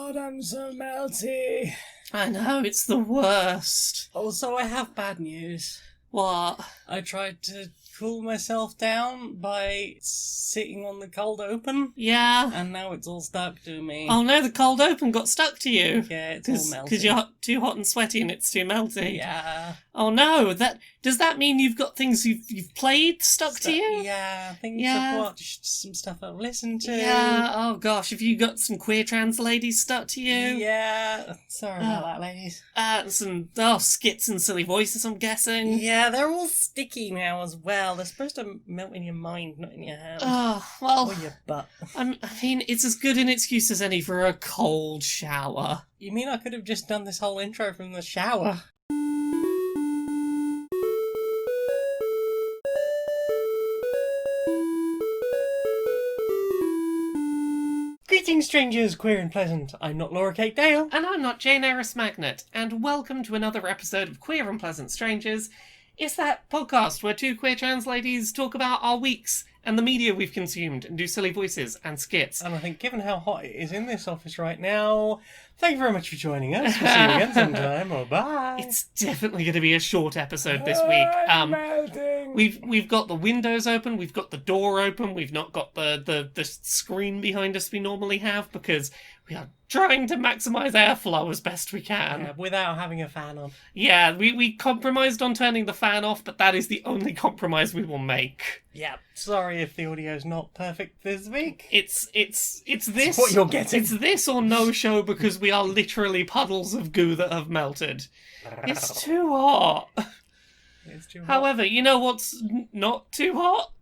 God, I'm so melty. I know, it's the worst. Also, I have bad news. What? I tried to cool myself down by sitting on the cold open. Yeah. And now it's all stuck to me. Oh no, the cold open got stuck to you. Yeah, it's all melty. Because you're too hot and sweaty and it's too melty. Yeah. Oh no, does that mean you've got things you've played stuck to you? Yeah, things I've watched, some stuff I've listened to. Yeah, oh gosh, have you got some queer trans ladies stuck to you? Yeah, sorry about that, ladies. Some skits and silly voices, I'm guessing. Yeah, they're all sticky now as well. They're supposed to melt in your mind, not in your hand. Oh, well... Or your butt. I mean, it's as good an excuse as any for a cold shower. You mean I could have just done this whole intro from the shower? Greetings, strangers, queer and pleasant. I'm not Laura Kate Dale. And I'm not Jane Eris Magnet. And welcome to another episode of Queer and Pleasant Strangers. It's that podcast where two queer trans ladies talk about our weeks and the media we've consumed and do silly voices and skits. And I think given how hot it is in this office right now, thank you very much for joining us. We'll see you again sometime. Or bye. It's definitely going to be a short episode this week. I'm melting. We've got the windows open, we've got the door open, we've not got the screen behind us we normally have because we are trying to maximise airflow as best we can. Yeah, without having a fan on. Yeah, we compromised on turning the fan off, but that is the only compromise we will make. Yeah, sorry if the audio's not perfect this week. It's this. It's what you're getting. It's this or no show because we are literally puddles of goo that have melted. It's too hot. It's too hot. However, you know what's not too hot?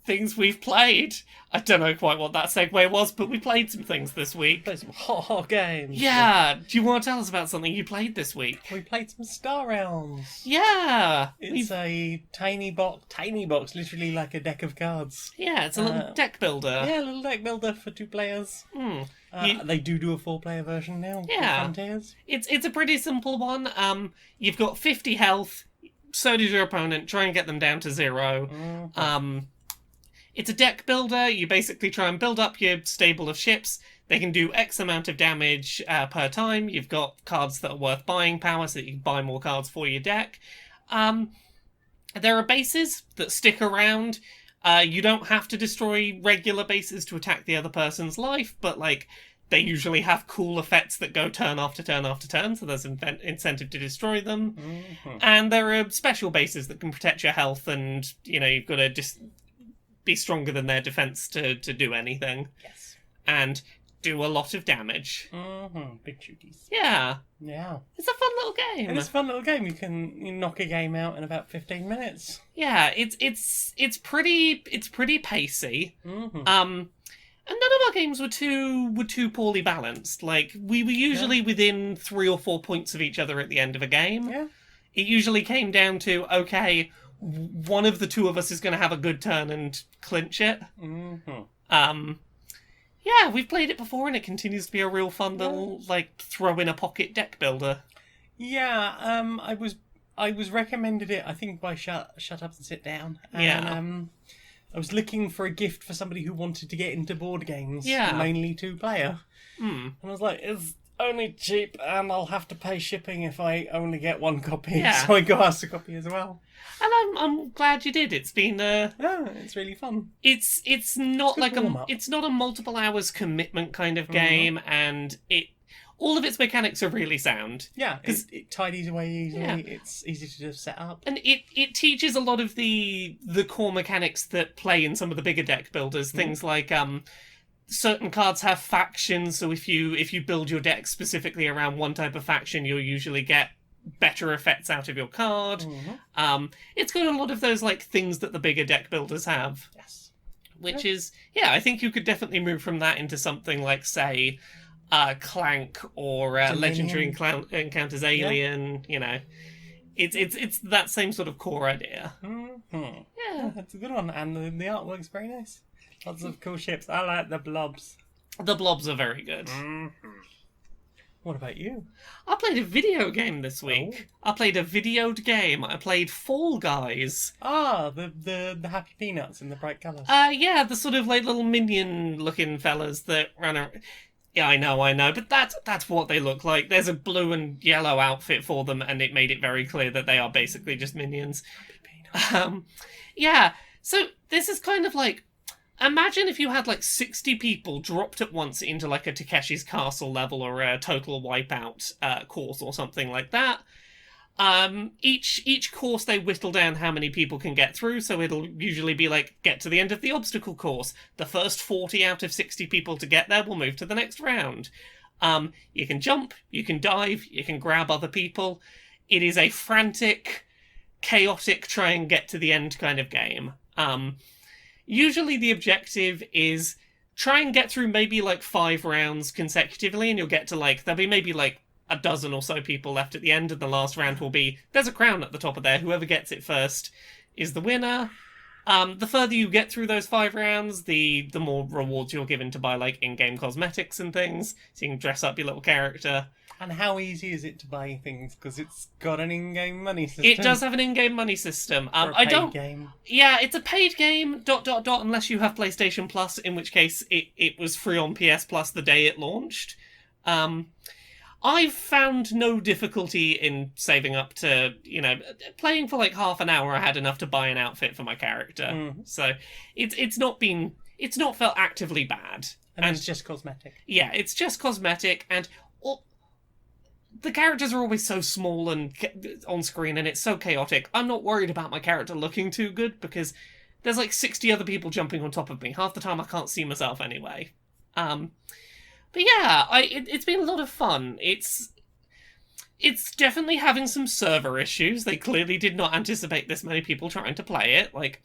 Things we've played. I don't know quite what that segue was, but we played some things this week. Played some hot games. Yeah. Do you want to tell us about something you played this week? We played some Star Realms. Yeah. It's a tiny box, literally like a deck of cards. Yeah, it's a little deck builder. Yeah, a little deck builder for 2 players. They do a 4-player version now. Yeah. Frontiers. It's a pretty simple one. You've got 50 health. So does your opponent. Try and get them down to 0. Mm-hmm. It's a deck builder. You basically try and build up your stable of ships. They can do X amount of damage per time. You've got cards that are worth buying power so that you can buy more cards for your deck. There are bases that stick around. You don't have to destroy regular bases to attack the other person's life, but they usually have cool effects that go turn after turn after turn, so there's incentive to destroy them. Mm-hmm. And there are special bases that can protect your health, and you've got to be stronger than their defense to do anything. Yes. And do a lot of damage. Mm-hmm. Big shooties. Yeah. Yeah. It's a fun little game. It's a fun little game. You knock a game out in about 15 minutes. Yeah, it's pretty pacey. Mm-hmm. And none of our games were too poorly balanced. We were usually within 3 or 4 points of each other at the end of a game. Yeah. It usually came down to, okay, one of the two of us is going to have a good turn and clinch it. Mm-hmm. Yeah, we've played it before and it continues to be a real fun little, throw in a pocket deck builder. Yeah, I was recommended it, I think, by Shut Up and Sit Down. And, Yeah. I was looking for a gift for somebody who wanted to get into board games. Yeah. Mainly 2-player. Hmm. And I was like, it's only cheap and I'll have to pay shipping if I only get 1 copy. Yeah. So I got us a copy as well. And I'm glad you did. It's been It's really fun. it's not Good warm-up. it's not a multiple hours commitment kind of game, and all of its mechanics are really sound. Yeah, it tidies away easily. Yeah. It's easy to just set up. And it teaches a lot of the core mechanics that play in some of the bigger deck builders. Things like certain cards have factions, so if you build your deck specifically around one type of faction, you'll usually get better effects out of your card. Mm-hmm. It's got a lot of those things that the bigger deck builders have. Yes. Which is, I think you could definitely move from that into something like, say, Clank or Legendary Encounters Alien. It's that same sort of core idea. Mm-hmm. Yeah. That's a good one, and the artwork's very nice. Lots of cool ships. I like the blobs. The blobs are very good. Mm-hmm. What about you? I played a video game this week. I played a videoed game. I played Fall Guys. Ah, the happy peanuts in the bright colours. Yeah, the sort of little minion-looking fellas that run around. Yeah, I know, but that's what they look like. There's a blue and yellow outfit for them, and it made it very clear that they are basically just minions. Yeah, so this is kind of like, imagine if you had like 60 people dropped at once into like a Takeshi's Castle level or a Total Wipeout course or something like that. Each course they whittle down how many people can get through, so it'll usually be like, get to the end of the obstacle course. The first 40 out of 60 people to get there will move to the next round. You can jump, you can dive, you can grab other people. It is a frantic, chaotic try and get to the end kind of game. Usually the objective is try and get through maybe like 5 rounds consecutively, and you'll get to like, there'll be maybe like a dozen or so people left at the end, and the last round will be, there's a crown at the top of there, whoever gets it first is the winner. The further you get through those 5 rounds, the more rewards you're given to buy like in-game cosmetics and things, so you can dress up your little character. And how easy is it to buy things? Because it's got an in-game money system. It does have an in-game money system. For a paid game. Yeah, it's a paid game, ... unless you have PlayStation Plus, in which case it was free on PS Plus the day it launched. I've found no difficulty in saving up to, playing for like half an hour. I had enough to buy an outfit for my character, so it's not felt actively bad. And it's just cosmetic. Yeah, it's just cosmetic, and the characters are always so small and on screen, and it's so chaotic. I'm not worried about my character looking too good because there's like 60 other people jumping on top of me. Half the time I can't see myself anyway. But yeah, it's been a lot of fun. It's definitely having some server issues. They clearly did not anticipate this many people trying to play it. Like,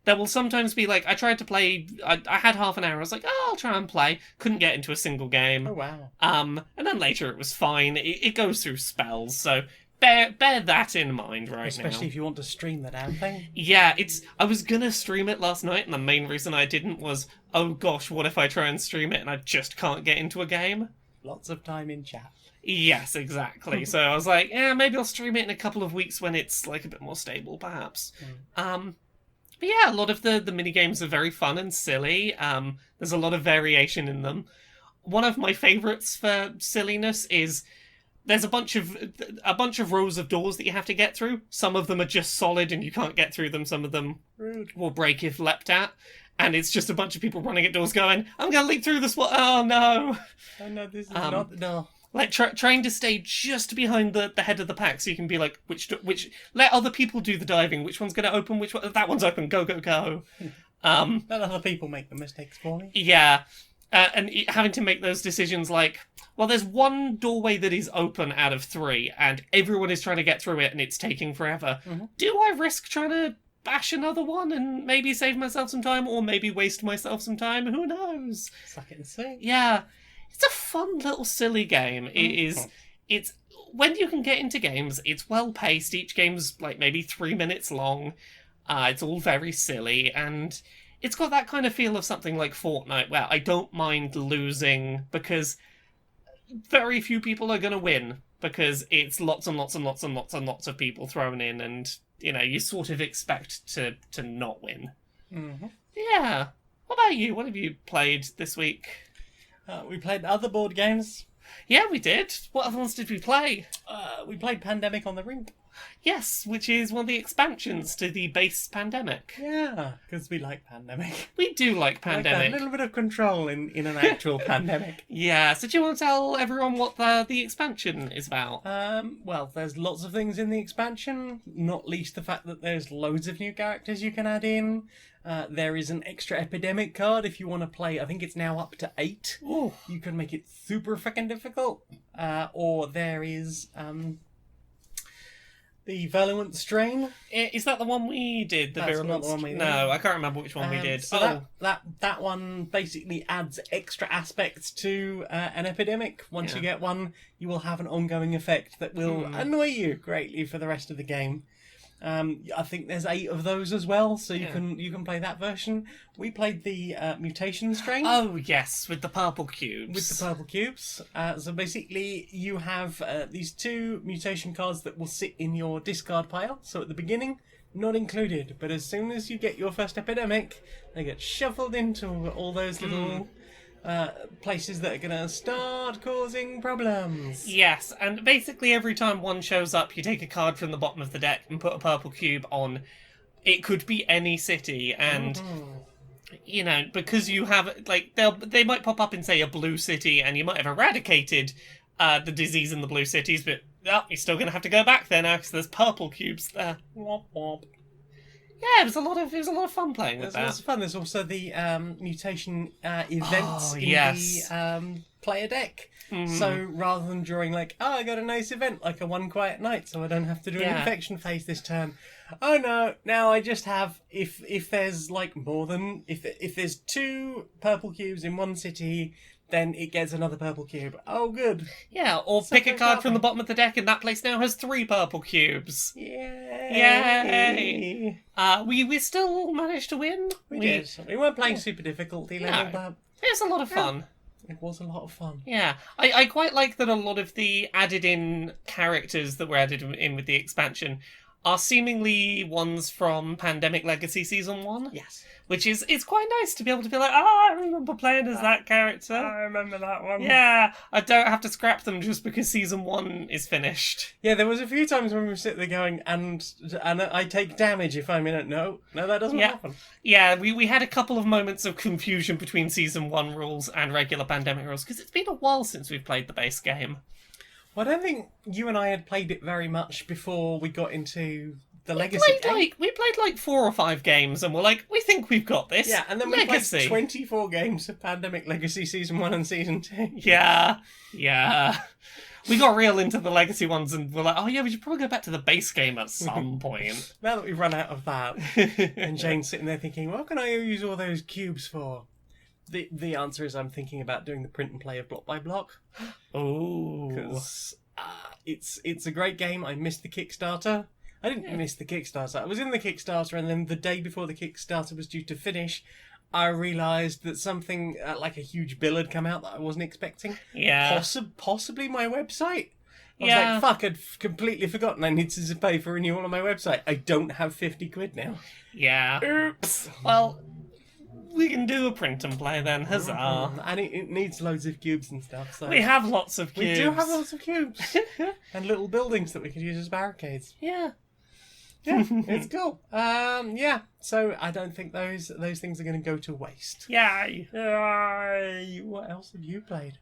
there will sometimes be like, I tried to play, I had half an hour, I was like, oh, I'll try and play. Couldn't get into a single game. Oh, wow. And then later it was fine. It goes through spells, so bear that in mind right now. Especially if you want to stream the damn thing. Yeah, I was gonna stream it last night, and the main reason I didn't was, oh gosh, what if I try and stream it and I just can't get into a game? Lots of time in chat. Yes, exactly. So I was like, yeah, maybe I'll stream it in a couple of weeks when it's like a bit more stable, perhaps. But yeah, a lot of the minigames are very fun and silly. There's a lot of variation in them. One of my favourites for silliness is there's a bunch of rows of doors that you have to get through. Some of them are just solid and you can't get through them. Some of them will break if leapt at. And it's just a bunch of people running at doors going, I'm going to leap through this one. Oh, no. Oh, no, this is not the door. Like, trying to stay just behind the head of the pack so you can be like, which let other people do the diving. Which one's going to open? Which one? That one's open. Go, go, go. Let other people make the mistakes for me. Yeah. And having to make those decisions like, well, there's one doorway that is open out of 3, and everyone is trying to get through it, and it's taking forever. Do I risk trying to bash another one and maybe save myself some time, or maybe waste myself some time? Who knows? Suck it and see. Yeah. It's a fun little silly game. It is. It's when you can get into games, it's well paced. Each game's like maybe 3 minutes long. It's all very silly, and it's got that kind of feel of something like Fortnite, where I don't mind losing because very few people are going to win, because it's lots and lots and lots and lots and lots of people thrown in, and you sort of expect to not win. Yeah. What about you? What have you played this week? We played other board games. Yeah, we did. What other ones did we play? We played Pandemic on the Rink. Yes, which is one of the expansions to the base Pandemic. Yeah, because we like Pandemic. We do like Pandemic. Like a little bit of control in an actual pandemic. Yeah, so do you want to tell everyone what the expansion is about? Well, there's lots of things in the expansion, not least the fact that there's loads of new characters you can add in. There is an extra epidemic card if you want to play. I think it's now up to 8. Ooh. You can make it super fucking difficult. Or there is the Valiant Strain. Is that the one we did? That's not the one we did. No, I can't remember which one we did. So that one basically adds extra aspects to an epidemic. Once you get one, you will have an ongoing effect that will annoy you greatly for the rest of the game. I think there's 8 of those as well, so you can play that version. We played the Mutation Strain. Oh yes, with the purple cubes. So basically, you have these 2 mutation cards that will sit in your discard pile. So at the beginning, not included, but as soon as you get your first epidemic, they get shuffled into all those little places that are going to start causing problems. Yes, and basically every time one shows up, you take a card from the bottom of the deck and put a purple cube on. It could be any city, and you know, because you have like they might pop up in say a blue city, and you might have eradicated the disease in the blue cities, but you're still going to have to go back there now because there's purple cubes there. Womp womp. Yeah, it was a lot of fun playing with There's lots that. of fun. There's also the mutation events in yes. the player deck. So rather than drawing like, I got a nice event, like a one quiet night, so I don't have to do an infection phase this turn. Oh no, now I just have, if there's like more than, if there's 2 purple cubes in one city, then it gets another purple cube. Oh, good. Yeah, or pick a card from the bottom of the deck, and that place now has 3 purple cubes. Yay! We still managed to win. We did. We weren't playing super difficulty level, but it was a lot of fun. It was a lot of fun. Yeah, I quite like that a lot of the added-in characters that were added in with the expansion are seemingly ones from Pandemic Legacy Season 1. Yes. Which is it's quite nice to be able to be like, I remember playing as that character. I remember that one. Yeah, I don't have to scrap them just because Season 1 is finished. Yeah, there was a few times when we were sitting there going, and I take damage if I'm in it. No, that doesn't happen. Yeah, we had a couple of moments of confusion between Season 1 rules and regular Pandemic rules, because it's been a while since we've played the base game. Well, I don't think you and I had played it very much before we got into the Legacy game. We played like 4 or 5 games, and we're like, we think we've got this. Yeah, and then we Legacy. played 24 games of Pandemic Legacy Season 1 and Season 2. Yeah. We got real into the Legacy ones, and we're like, oh yeah, we should probably go back to the base game at some point. Now that we've run out of that, and Jane's sitting there thinking, what can I use all those cubes for? The answer is I'm thinking about doing the print and play of block by block. Oh. Because it's a great game. I missed the Kickstarter. I didn't miss the Kickstarter. I was in the Kickstarter, and then the day before the Kickstarter was due to finish, I realised that something like a huge bill had come out that I wasn't expecting. Yeah. Possibly my website. I was like, fuck, I'd completely forgotten I needed to pay for renewal on my website. I don't have 50 quid now. Yeah. Oops. Well, we can do a print and play then, huzzah. And it needs loads of cubes and stuff. So We have lots of cubes. we do have lots of cubes. And little buildings that we could use as barricades. Yeah. Yeah, it's cool. Yeah. So I don't think those things are going to go to waste. Yay. Yay. What else have you played?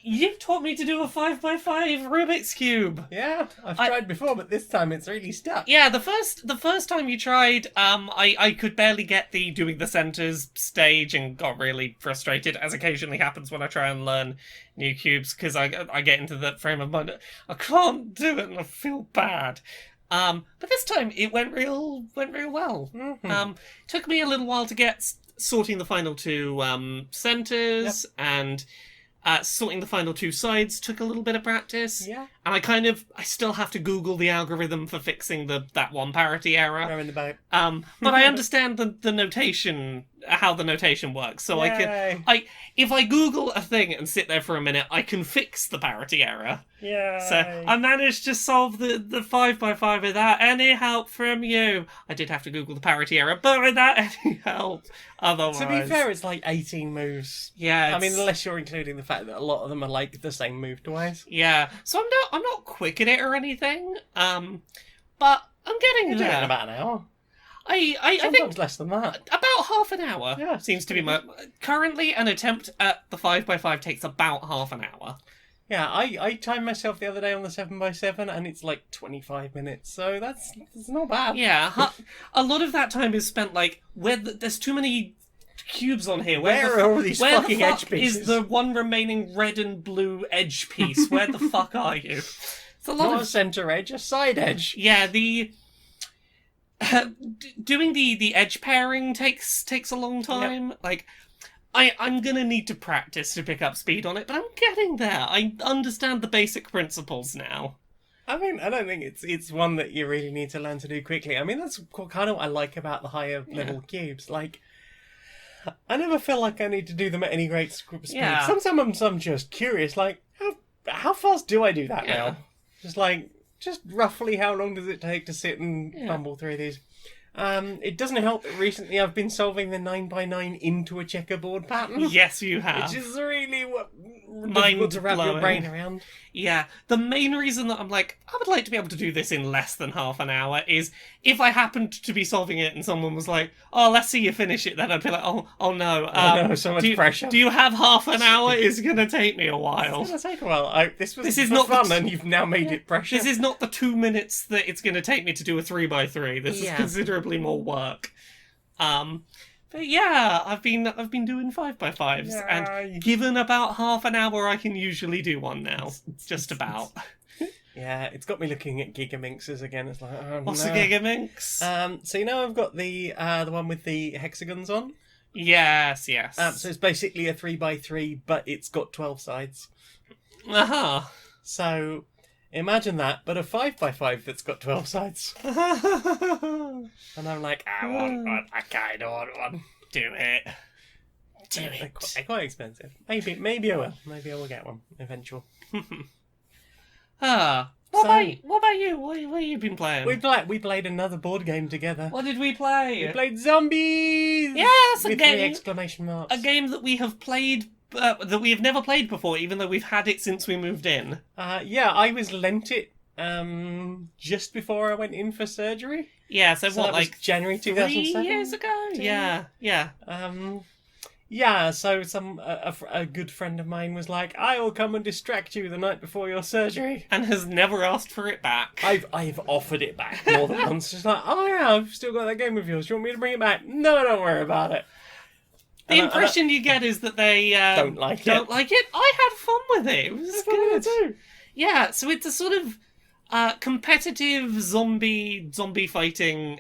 You've taught me to do a 5x5 Rubik's Cube. Yeah, I've tried before, but this time it's really stuck. Yeah, the first time you tried, I could barely get the doing the centers stage and got really frustrated, as occasionally happens when I try and learn new cubes, because I get into that frame of mind. I can't do it and I feel bad. But this time it went real well. Mm-hmm. Took me a little while to get sorting the final 2 centers, and sorting the final 2 sides took a little bit of practice. Yeah. And I still have to Google the algorithm for fixing that one parity error. They're in the boat. But I understand the notation, how the notation works. So Yay. if I Google a thing and sit there for a minute, I can fix the parity error. Yeah. So I managed to solve the 5x5 without any help from you. I did have to Google the parity error, but without any help. Otherwise, To be fair, it's like 18 moves. yeah. I mean, unless you're including the fact that a lot of them are like the same move twice. yeah. So I'm not quick at it or anything. But I'm getting You're doing it there. in about an hour. I Sometimes think less than that. about half an hour. Yeah. Seems to be my currently an attempt at the 5x5 takes about half an hour. Yeah, I timed myself the other day on the 7x7 and it's like 25 minutes, so that's not bad. Yeah, a lot of that time is spent like there's too many cubes on here. Where are all these where fucking the fuck edge pieces? is the one remaining red and blue edge piece? Where the fuck are you? It's a lot Not a of centre edge, a side edge. yeah. The doing the edge pairing takes a long time. Like I'm gonna need to practice to pick up speed on it, but I'm getting there. I understand the basic principles now. I mean, I don't think it's one that you really need to learn to do quickly. I mean, that's kind of what I like about the higher level cubes. Like, I never feel like I need to do them at any great speed. Yeah. Sometimes I'm just curious, like, how fast do I do that now? Just roughly how long does it take to sit and fumble through these? It doesn't help that recently I've been solving the 9x9 into a checkerboard pattern. Yes, you have. Which is really difficult to wrap your brain around. Yeah, the main reason that I'm like, I would like to be able to do this in less than half an hour is if I happened to be solving it and someone was like, oh, let's see you finish it, then I'd be like, oh no. No, so much pressure. Do you have half an hour? It's going to take me a while. It's going to take a while. This is not fun and you've now made it pressure. This is not the 2 minutes that it's going to take me to do a 3x3. This is considerably more work. But yeah, I've been doing 5x5s, and given about half an hour, I can usually do one now. Just about. Yeah, it's got me looking at Gigaminxes again. It's like, oh, what's a Gigaminx? So you know I've got the one with the hexagons on? Yes. So it's basically a 3x3, but it's got 12 sides. Uh-huh. So imagine that, but a 5x5 that's got 12 sides. And I'm like, I want one. I kind of want one. Do it. They're quite expensive. Maybe I will. Maybe I will get one eventually. What about you? What have you been playing? We played another board game together. What did we play? We played Zombies! Yes, with 3 exclamation marks. A game that we have played, that we have never played before, even though we've had it since we moved in. Yeah, I was lent it just before I went in for surgery. Yeah, so what, that was like January 2007? 3 years ago? Yeah. Yeah, so a good friend of mine was like, I will come and distract you the night before your surgery. And has never asked for it back. I've offered it back more than once. Just like, oh yeah, I've still got that game of yours. Do you want me to bring it back? No, don't worry about it. The impression you get is that they don't like it. I had fun with it. It was good. Too. Yeah, so it's a sort of competitive zombie fighting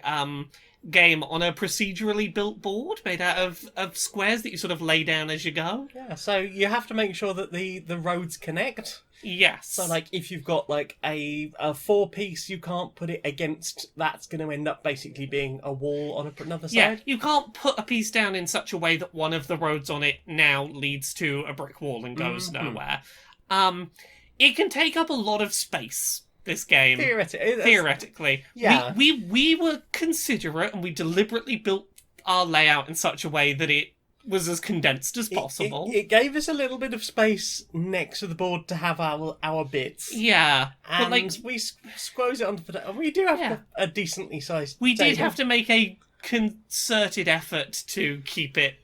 game on a procedurally built board made out of squares that you sort of lay down as you go. Yeah, so you have to make sure that the roads connect. Yes. So, like, if you've got, like, a 4-piece, you can't put it against... That's going to end up basically being a wall on another side. Yeah, you can't put a piece down in such a way that one of the roads on it now leads to a brick wall and goes nowhere. It can take up a lot of space, this game. Theoretically. Yeah. We were considerate and we deliberately built our layout in such a way that it was as condensed as possible. It gave us a little bit of space next to the board to have our bits. Yeah. And but we squoze it onto the... We do have a decently sized We table. did have to make a concerted effort to keep it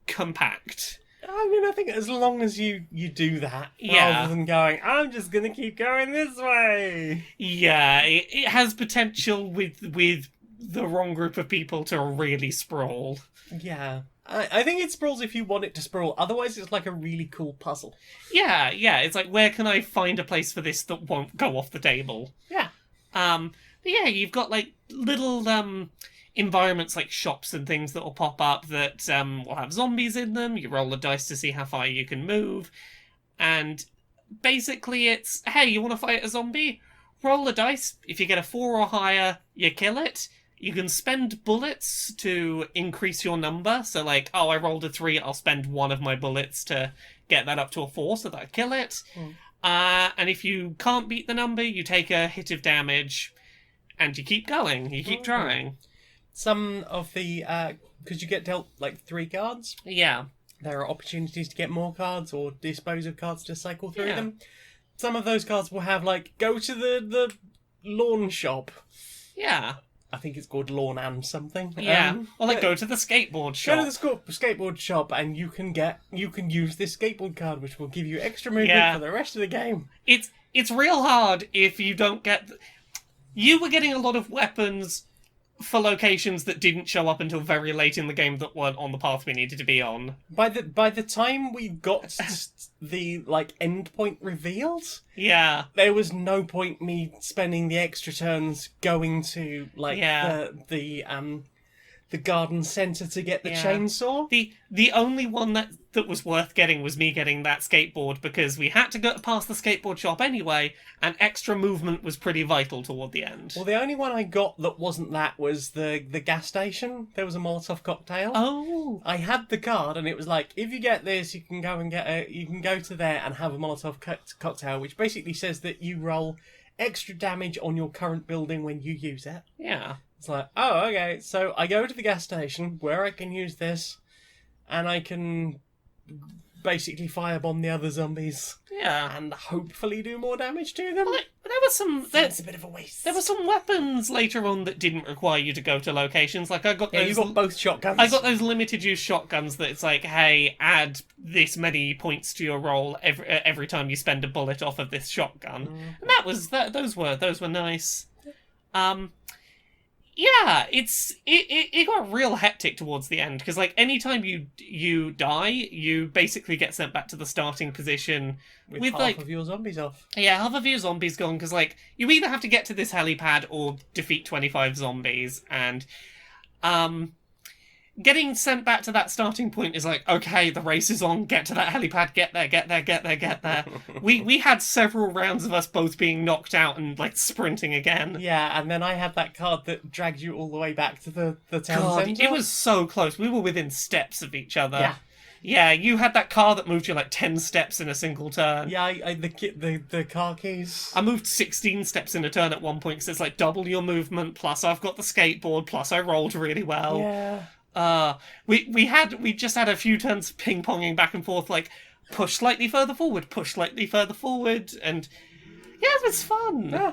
compact. I mean, I think as long as you do that, rather than going, I'm just going to keep going this way. Yeah, it has potential with the wrong group of people to really sprawl. Yeah. I think it sprawls if you want it to sprawl. Otherwise, it's like a really cool puzzle. Yeah. It's like, where can I find a place for this that won't go off the table? Yeah. But yeah, you've got like little environments like shops and things that will pop up that will have zombies in them. You roll the dice to see how far you can move. And basically it's, hey, you want to fight a zombie? Roll the dice. If you get a 4 or higher, you kill it. You can spend bullets to increase your number. So like, oh, I rolled a 3, I'll spend 1 of my bullets to get that up to a 4 so that I kill it. And if you can't beat the number, you take a hit of damage and you keep going. You keep trying. Some of the... because you get dealt, like, 3 cards. Yeah. There are opportunities to get more cards or dispose of cards to cycle through them. Some of those cards will have, like, go to the lawn shop. Yeah. I think it's called Lawn and something. Yeah. Or, like, go to the skateboard shop. Go to the skateboard shop and you can use this skateboard card, which will give you extra movement for the rest of the game. It's real hard if you don't get... You were getting a lot of weapons for locations that didn't show up until very late in the game that weren't on the path we needed to be on. By the time we got the like end point revealed, there was no point me spending the extra turns going to like the garden centre to get the chainsaw. The only one that was worth getting was me getting that skateboard because we had to go past the skateboard shop anyway, and extra movement was pretty vital toward the end. Well, the only one I got that wasn't that was the gas station. There was a Molotov cocktail. Oh. I had the card, and it was like, if you get this, you can go and you can go to there and have a Molotov cocktail, which basically says that you roll extra damage on your current building when you use it. Yeah. It's like, oh, okay, so I go to the gas station where I can use this, and I can basically firebomb the other zombies. Yeah. And hopefully do more damage to them. Well, there was some... It's a bit of a waste. There were some weapons later on that didn't require you to go to locations. Like, I got those... Yeah, you got both shotguns. I got those limited use shotguns that it's like, hey, add this many points to your roll every time you spend a bullet off of this shotgun. And that was... Those were nice. Yeah, it got real hectic towards the end, because, like, anytime you die, you basically get sent back to the starting position with half of your zombies off. Yeah, half of your zombies gone, because, like, you either have to get to this helipad or defeat 25 zombies, and, getting sent back to that starting point is like, okay, the race is on, get to that helipad, get there. We had several rounds of us both being knocked out and, like, sprinting again. Yeah, and then I had that card that dragged you all the way back to the town centre. It was so close. We were within steps of each other. Yeah. Yeah, you had that car that moved you like 10 steps in a single turn. Yeah, the car keys. I moved 16 steps in a turn at one point, because it's like double your movement, plus I've got the skateboard, plus I rolled really well. Yeah. We just had a few turns ping-ponging back and forth, like, push slightly further forward, and yeah, it was fun. Yeah.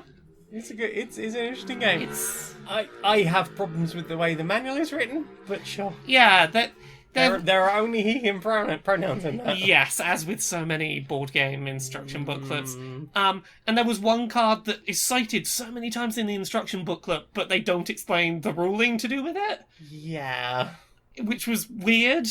It's an interesting game. I have problems with the way the manual is written, but sure. Yeah, there are only he, him pronouns in that. Yes, as with so many board game instruction booklets. And there was one card that is cited so many times in the instruction booklet, but they don't explain the ruling to do with it. Yeah. Which was weird.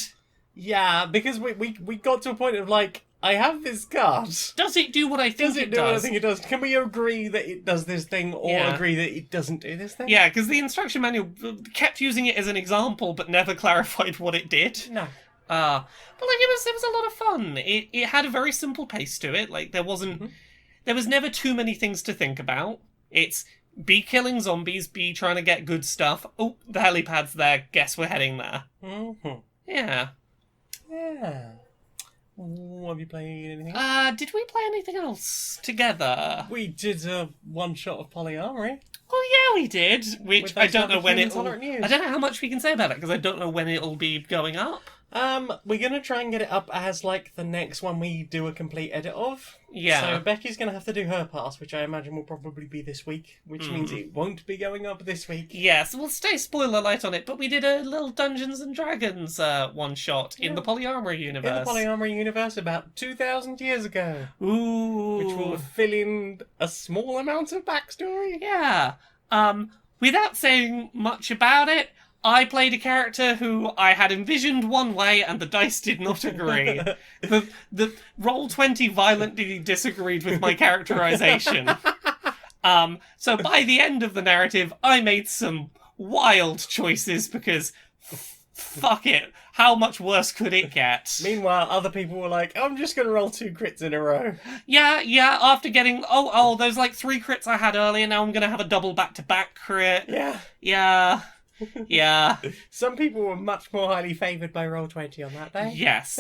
Yeah, because we got to a point of, like, I have this card. Does it do what I think it does? Does it do what I think it does? Can we agree that it does this thing, or agree that it doesn't do this thing? Yeah, because the instruction manual kept using it as an example, but never clarified what it did. No. But like it was a lot of fun. It had a very simple pace to it. Like there was never too many things to think about. It's be killing zombies, be trying to get good stuff. Oh, the helipad's there. Guess we're heading there. Mm-hmm. Yeah. Yeah. Have you played anything? Did we play anything else together? We did a one-shot of Polyamory. Oh yeah, we did. Which I don't know when it'll... I don't know how much we can say about it, because I don't know when it'll be going up. We're going to try and get it up as, like, the next one we do a complete edit of. Yeah. So Becky's going to have to do her pass, which I imagine will probably be this week, which means it won't be going up this week. Yes, we'll stay spoiler light on it, but we did a little Dungeons and Dragons one-shot in the Polyamory universe. In the Polyamory universe about 2,000 years ago. Ooh. Which will fill in a small amount of backstory. Yeah. Without saying much about it, I played a character who I had envisioned one way and the dice did not agree. The Roll20 violently disagreed with my characterization. So by the end of the narrative, I made some wild choices because fuck it, how much worse could it get? Meanwhile, other people were like, I'm just going to roll 2 crits in a row. Yeah, after getting, those like 3 crits I had earlier, now I'm going to have a double back-to-back crit. Yeah. Yeah. Some people were much more highly favoured by Roll20 on that day. Yes.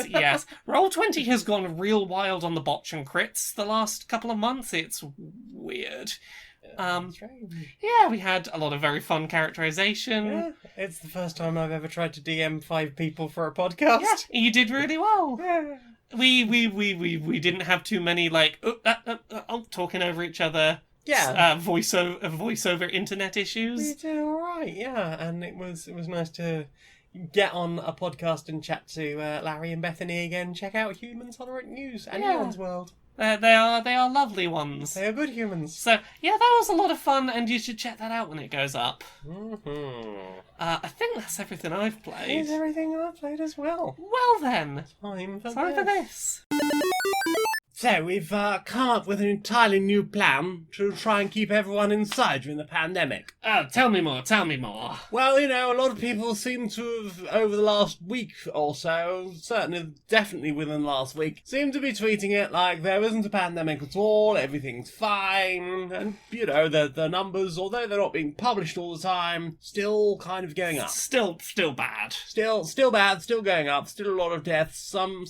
Roll20 has gone real wild on the botch and crits the last couple of months. It's weird. Yeah, we had a lot of very fun characterization. Yeah, it's the first time I've ever tried to DM 5 people for a podcast. Yeah, you did really well. Yeah. We didn't have too many like talking over each other. Yeah, voiceover internet issues. We did all right, yeah, and it was nice to get on a podcast and chat to Larry and Bethany again. Check out Humans Tolerant News and Eon's World. They are lovely ones. They are good humans. So yeah, that was a lot of fun, and you should check that out when it goes up. Mm-hmm. I think that's everything I've played. That's everything I've played as well. Well then, time for this. So, we've come up with an entirely new plan to try and keep everyone inside during the pandemic. Tell me more. Well, you know, a lot of people seem to have, over the last week or so, definitely within the last week, seem to be tweeting it like there isn't a pandemic at all, everything's fine, and, you know, the numbers, although they're not being published all the time, still kind of going up. Still bad. Still bad, still going up, still a lot of deaths, some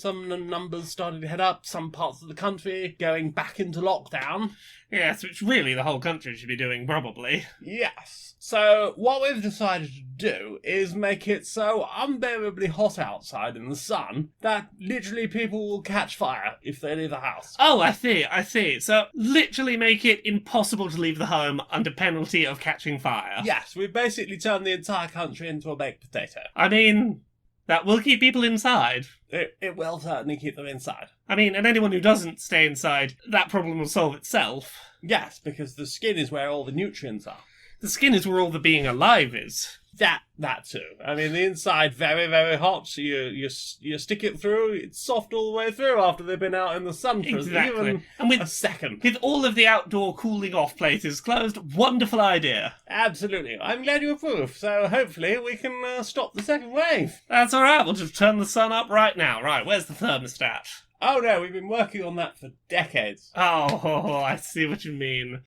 numbers starting to head up, some parts of the country going back into lockdown. Yes, which really the whole country should be doing, probably. Yes. So what we've decided to do is make it so unbearably hot outside in the sun that literally people will catch fire if they leave the house. Oh, I see. So, literally make it impossible to leave the home under penalty of catching fire. Yes, we've basically turned the entire country into a baked potato. I mean, that will keep people inside. It will certainly keep them inside. I mean, and anyone who doesn't stay inside, that problem will solve itself. Yes, because the skin is where all the nutrients are. The skin is where all the being alive is. That too. I mean, the inside very, very hot. So you stick it through. It's soft all the way through after they've been out in the sun for even a second. With all of the outdoor cooling off places closed, wonderful idea. Absolutely. I'm glad you approve. So hopefully we can stop the second wave. That's all right. We'll just turn the sun up right now. Right, where's the thermostat? Oh no, we've been working on that for decades. Oh, I see what you mean.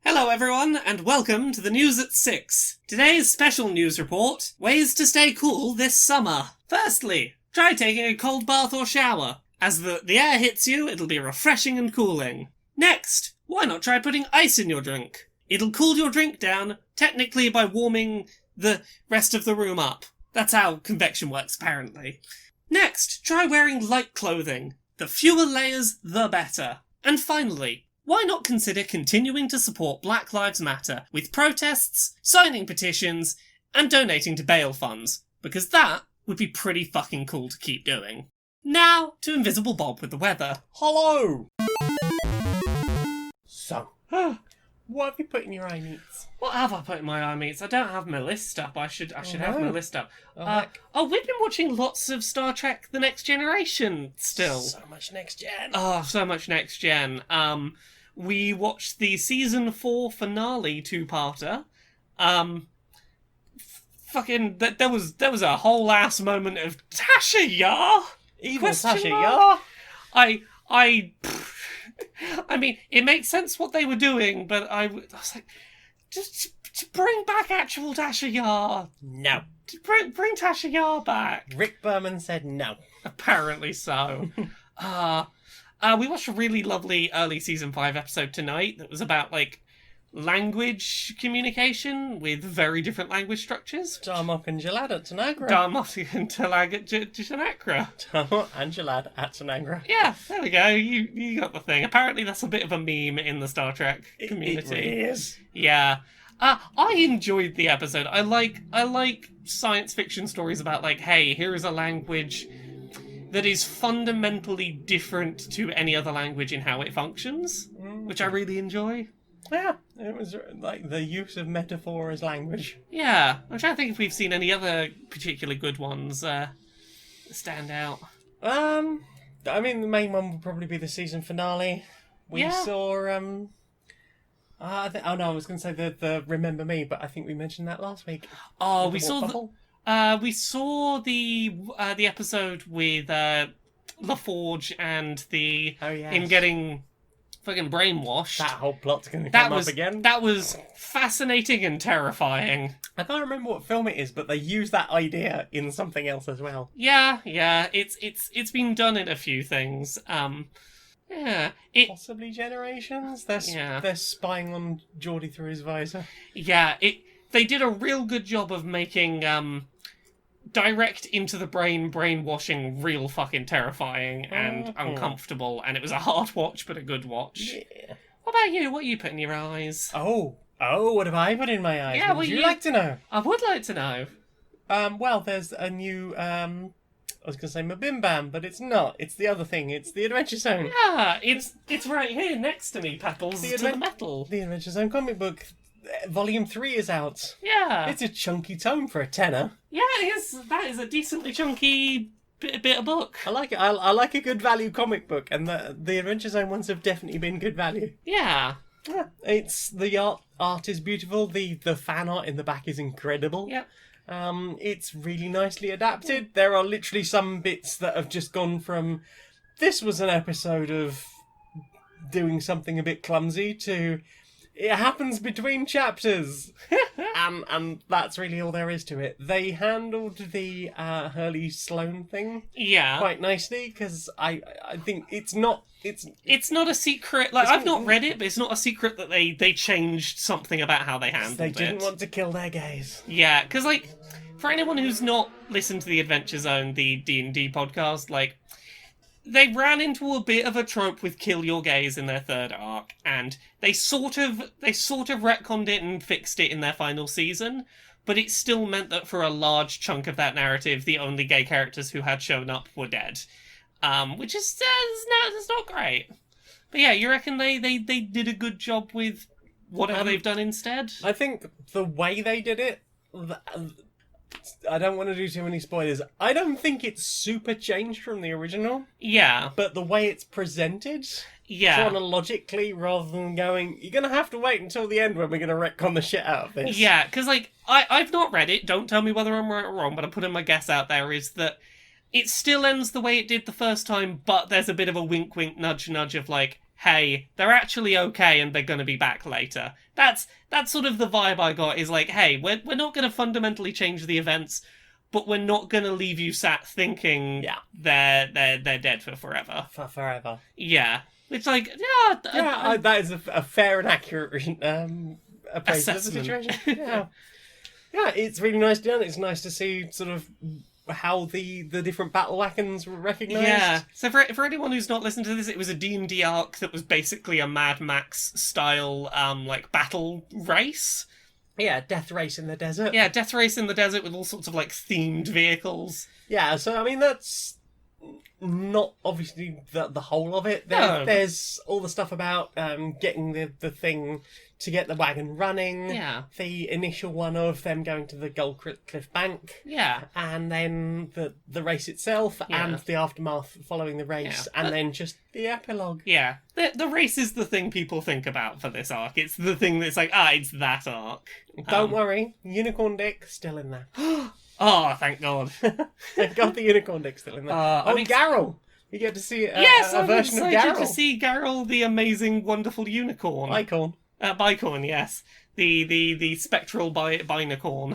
Hello everyone, and welcome to the News at 6. Today's special news report, ways to stay cool this summer. Firstly, try taking a cold bath or shower. As the air hits you, it'll be refreshing and cooling. Next, why not try putting ice in your drink? It'll cool your drink down, technically by warming the rest of the room up. That's how convection works, apparently. Next, try wearing light clothing. The fewer layers, the better. And finally, why not consider continuing to support Black Lives Matter with protests, signing petitions, and donating to bail funds? Because that would be pretty fucking cool to keep doing. Now, to Invisible Bob with the weather. Hello! So, what have you put in your eye meats? What have I put in my eye meats? I don't have my list up. I should have my list up. We've been watching lots of Star Trek The Next Generation still. So much Next Gen. Oh, so much Next Gen. We watched the season 4 finale two-parter. There was a whole ass moment of Tasha Yar. Evil Tasha Yar. I mean, it makes sense what they were doing, but I was like, just to bring back actual Tasha Yar. No. To bring Tasha Yar back. Rick Berman said no. Apparently so. We watched a really lovely early season 5 episode tonight that was about, like, language communication with very different language structures. Darmok and Jalad at Tanagra. Darmok and Jalad at Tanagra. Darmok and Jalad at Tanagra. Yeah, there we go. You got the thing. Apparently that's a bit of a meme in the Star Trek community. It really is. Yeah. I enjoyed the episode. I like science fiction stories about, like, hey, here is a language that is fundamentally different to any other language in how it functions, which I really enjoy. Yeah, it was like the use of metaphor as language. Yeah, I'm trying to think if we've seen any other particularly good ones stand out. I mean, the main one would probably be the season finale. We saw, I was going to say the Remember Me, but I think we mentioned that last week. Oh, we saw the episode with LaForge and him getting fucking brainwashed. That whole plot's going to come up again. That was fascinating and terrifying. I can't remember what film it is, but they use that idea in something else as well. Yeah, it's been done in a few things. Possibly Generations. They're spying on Geordie through his visor. Yeah, they did a real good job of making direct into the brainwashing real fucking terrifying and uncomfortable, and it was a hard watch but a good watch. Yeah. What about you? What you put in your eyes? Oh, what have I put in my eyes? Yeah, would you like to know? I would like to know. Well, there's a new I was going to say Mabim Bam, but it's not. It's the other thing. It's the Adventure Zone. Yeah, it's right here next to me, Petals, to the metal. The Adventure Zone comic book. Volume 3 is out. Yeah. It's a chunky tome for a tenner. Yeah, it is. That is a decently chunky bit of book. I like it. I like a good value comic book, and the Adventure Zone ones have definitely been good value. Yeah. Yeah. The art is beautiful. The fan art in the back is incredible. Yep. It's really nicely adapted. Yeah. There are literally some bits that have just gone from this was an episode of doing something a bit clumsy to It happens between chapters. And that's really all there is to it. They handled the Hurley Sloan thing quite nicely, because I think it's not a secret. Like, I've not read it, but it's not a secret that they changed something about how they handled it. They didn't want to kill their gays. Yeah, because, like, for anyone who's not listened to the Adventure Zone, the D&D podcast, like, they ran into a bit of a trope with kill your gays in their third arc, and they sort of retconned it and fixed it in their final season, but it still meant that for a large chunk of that narrative, the only gay characters who had shown up were dead. Which is it's not great. But yeah, you reckon they did a good job with whatever they've done instead? I think the way they did it, I don't want to do too many spoilers. I don't think it's super changed from the original. Yeah. But the way it's presented, chronologically, rather than going, you're going to have to wait until the end when we're going to retcon the shit out of this. Yeah, because, like, I've not read it. Don't tell me whether I'm right or wrong, but I'm putting my guess out there is that it still ends the way it did the first time, but there's a bit of a wink, wink, nudge, nudge of, like, hey, they're actually okay and they're going to be back later. That's sort of the vibe I got, is like, hey, we're not going to fundamentally change the events, but we're not going to leave you sat thinking they're dead for forever. For forever. Yeah. It's like, that is a fair and accurate appraisal of the situation. Yeah. Yeah, it's really nice done. It's nice to see sort of how the different battle wagons were recognised. Yeah. So for anyone who's not listened to this, it was a D&D arc that was basically a Mad Max style like battle race. Yeah, death race in the desert. Yeah, death race in the desert with all sorts of like themed vehicles. Yeah, so I mean that's not obviously the whole of it. There's all the stuff about getting the thing to get the wagon running. Yeah. The initial one of them going to the Gold Cliff Bank. Yeah. And then the race itself and the aftermath following the race, and then just the epilogue. Yeah. The race is the thing people think about for this arc. It's the thing that's like, it's that arc. Don't worry, Unicorn Dick still in there. Oh, thank God. Thank God the Unicorn Dick's still in there. Garrel! You get to see a version of Garrel. Yes, I'm excited to see Garrel, the amazing, wonderful unicorn. Bicorn. Bicorn, yes. The spectral binacorn.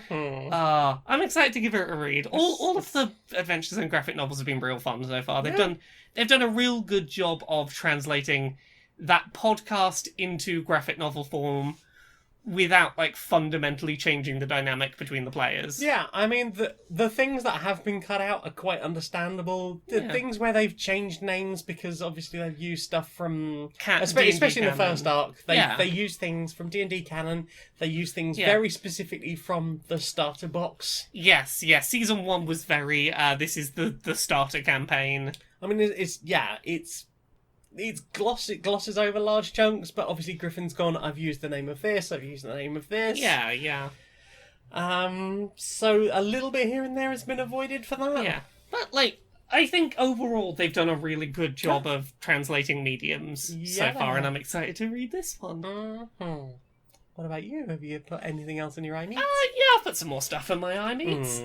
Mm-hmm. I'm excited to give it a read. All of the Adventures and graphic novels have been real fun so far. They've done a real good job of translating that podcast into graphic novel form without like fundamentally changing the dynamic between the players. Yeah, I mean the things that have been cut out are quite understandable. The things where they've changed names because obviously they've used stuff from especially in the first arc. They use things from D&D canon. They use things very specifically from the starter box. Yes. Season 1 was very this is the starter campaign. I mean it glosses over large chunks, but obviously Griffin's gone, I've used the name of this, I've used the name of this. Yeah. So a little bit here and there has been avoided for that. Yeah. But, like, I think overall they've done a really good job of translating mediums so far, and I'm excited to read this one. Mm-hmm. What about you? Have you put anything else in your iMeets? Yeah, I've put some more stuff in my iMeets.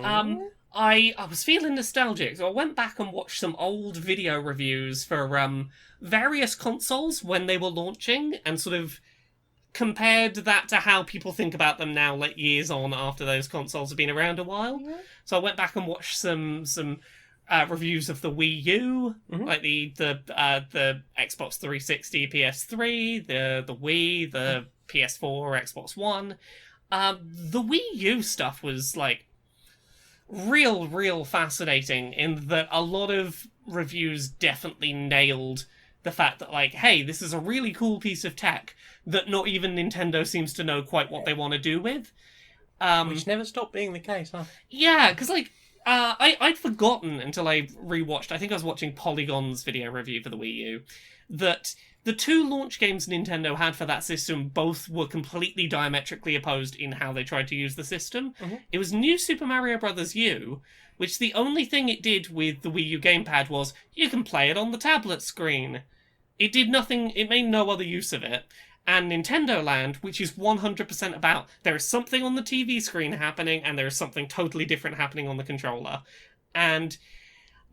I was feeling nostalgic, so I went back and watched some old video reviews for various consoles when they were launching, and sort of compared that to how people think about them now, like years on after those consoles have been around a while. Yeah. So I went back and watched some reviews of the Wii U, like the Xbox 360, PS3, the Wii, the PS4, Xbox One. The Wii U stuff was like real fascinating in that a lot of reviews definitely nailed the fact that, like, hey, this is a really cool piece of tech that not even Nintendo seems to know quite what they want to do with. Which never stopped being the case, huh? Yeah, because, like, I'd forgotten until I rewatched, I think I was watching Polygon's video review for the Wii U, that the two launch games Nintendo had for that system both were completely diametrically opposed in how they tried to use the system. It was New Super Mario Bros. U, which the only thing it did with the Wii U gamepad was, you can play it on the tablet screen. It did nothing, it made no other use of it. And Nintendo Land, which is 100% about, there is something on the TV screen happening, and there is something totally different happening on the controller. And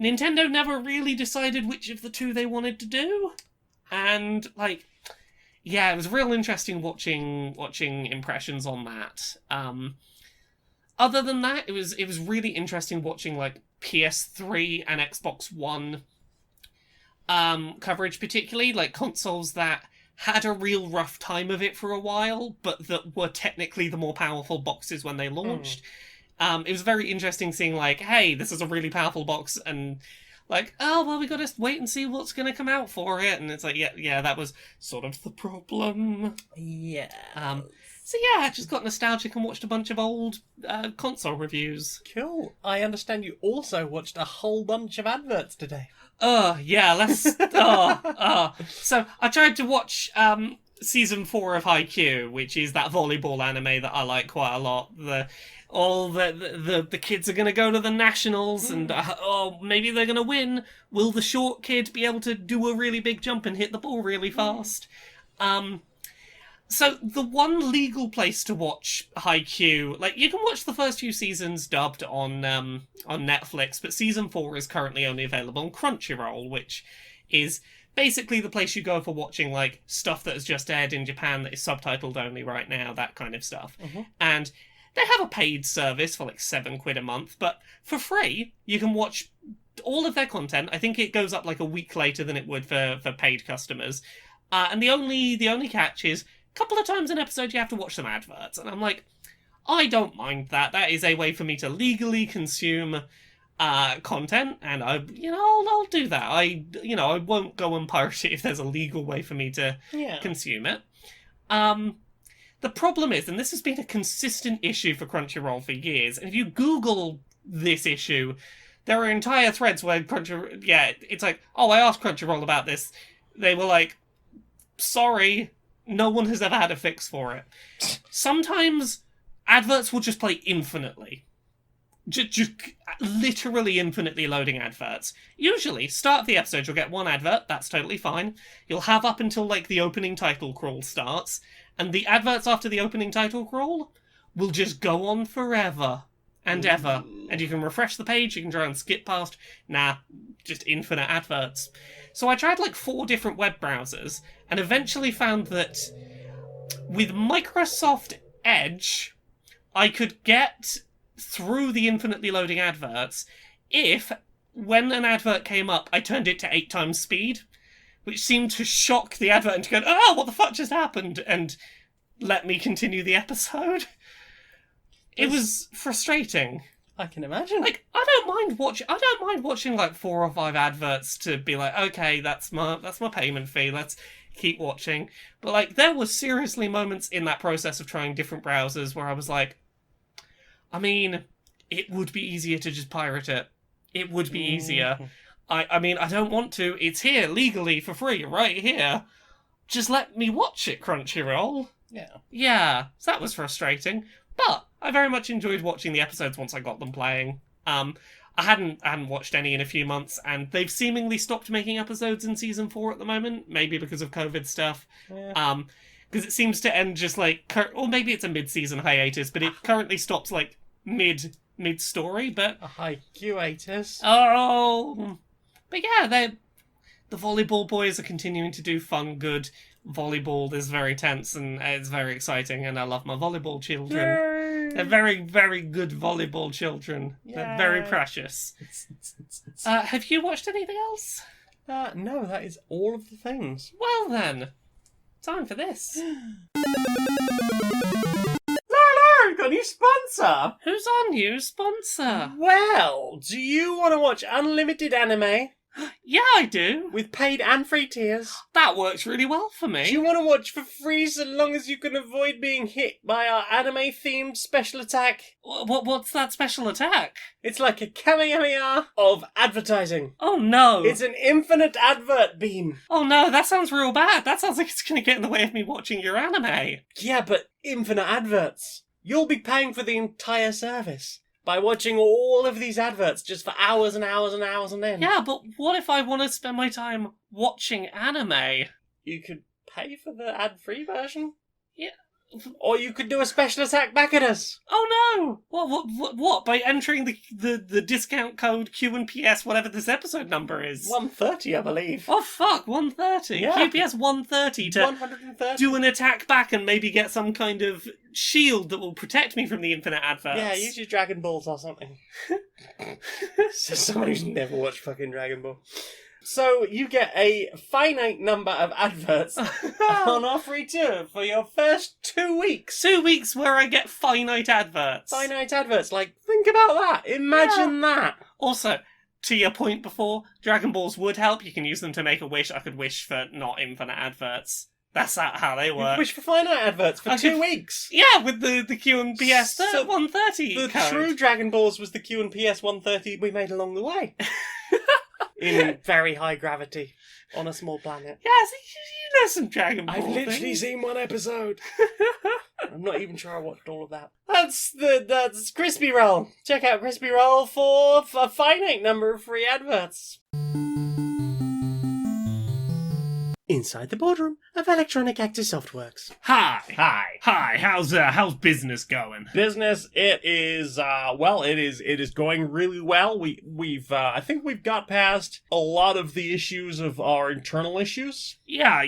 Nintendo never really decided which of the two they wanted to do. And, like, yeah, it was real interesting watching impressions on that. Other than that, it was really interesting watching like PS3 and Xbox One coverage, particularly like consoles that had a real rough time of it for a while, but that were technically the more powerful boxes when they launched. It was very interesting seeing like, hey, this is a really powerful box, and like, oh, well, we gotta wait and see what's gonna come out for it, and it's like, yeah, that was sort of the problem. Yeah. So yeah, I just got nostalgic and watched a bunch of old console reviews. Cool. I understand you also watched a whole bunch of adverts today. Yeah, let's... So, I tried to watch Season 4 of Haikyuu, which is that volleyball anime that I like quite a lot. The kids are going to go to the nationals, and maybe they're going to win. Will the short kid be able to do a really big jump and hit the ball really fast? So the one legal place to watch Haikyuu, like, you can watch the first few seasons dubbed on Netflix, but season 4 is currently only available on Crunchyroll, which is basically the place you go for watching like stuff that has just aired in Japan that is subtitled only right now, that kind of stuff. And they have a paid service for like £7 a month, but for free you can watch all of their content. I think it goes up like a week later than it would for paid customers. And the only catch is, couple of times an episode you have to watch some adverts, and I'm like, I don't mind that. That is a way for me to legally consume content, and I'll do that. I won't go and pirate it if there's a legal way for me to consume it. The problem is, and this has been a consistent issue for Crunchyroll for years, and if you Google this issue, there are entire threads where it's like, oh, I asked Crunchyroll about this. They were like, sorry, no one has ever had a fix for it. Sometimes adverts will just play infinitely. Just literally infinitely loading adverts. Usually, start of the episode, you'll get one advert, that's totally fine. You'll have up until like the opening title crawl starts, and the adverts after the opening title crawl will just go on forever and ever. And you can refresh the page, you can try and skip past. Nah, just infinite adverts. So I tried like 4 different web browsers, and eventually found that with Microsoft Edge, I could get through the infinitely loading adverts if, when an advert came up, I turned it to 8 times speed, which seemed to shock the advert into going, oh, what the fuck just happened? And let me continue the episode. It was frustrating. I can imagine. Like, I don't mind watching like 4 or 5 adverts to be like, okay, that's my payment fee. Let's keep watching. But like, there were seriously moments in that process of trying different browsers where I was like, I mean, it would be easier to just pirate it. It would be easier. I mean, I don't want to. It's here legally for free, right here. Just let me watch it, Crunchyroll. Yeah, so that was frustrating. But I very much enjoyed watching the episodes once I got them playing. I hadn't watched any in a few months, and they've seemingly stopped making episodes in season 4 at the moment, maybe because of COVID stuff. Because it seems to end just like, or maybe it's a mid-season hiatus, but it currently stops like mid-story. But a hiatus. Oh, but yeah, the volleyball boys are continuing to do fun, good volleyball. Is very tense and it's very exciting, and I love my volleyball children. Yay! They're very, very good volleyball children. Yay! They're very precious. Have you watched anything else? No, that is all of the things. Well then, time for this. Got a new sponsor! Who's our new sponsor? Well, do you want to watch unlimited anime? Yeah, I do. With paid and free tiers. That works really well for me. Do you want to watch for free so long as you can avoid being hit by our anime-themed special attack? What's that special attack? It's like a Kamehameha of advertising. Oh no. It's an infinite advert beam. Oh no, that sounds real bad. That sounds like it's going to get in the way of me watching your anime. Yeah, but infinite adverts. You'll be paying for the entire service by watching all of these adverts just for hours and hours and hours on end. Yeah, but what if I want to spend my time watching anime? You could pay for the ad-free version. Yeah. Or you could do a special attack back at us. Oh no! What? By entering the discount code QNPS, whatever this episode number is. 130, I believe. Oh fuck, 130. Yeah. QPS 130 to 130. do an attack back and maybe get some kind of shield that will protect me from the infinite adverts. Yeah, use your Dragon Balls or something. So someone who's never watched fucking Dragon Ball. So you get a finite number of adverts on our free tier for your first 2 weeks. 2 weeks where I get finite adverts. Finite adverts, like, think about that. Imagine that. Also, to your point before, Dragon Balls would help. You can use them to make a wish. I could wish for not infinite adverts. That's how they You work. wish for finite adverts for 2 weeks. Yeah, with the Q and PS So 130 The code. true Dragon Balls was the Q and PS 130 we made along the way. In very high gravity. On a small planet. Yeah, so you know some Dragon Ball I've literally things. seen one episode. I'm not even sure I watched all of that. That's Crispy Roll. Check out Crispy Roll for a finite number of free adverts. Inside the boardroom of Electronic Actor Softworks. Hi, how's business going? Business, it is going really well. We've I think we've got past a lot of the issues of our internal issues. Yeah,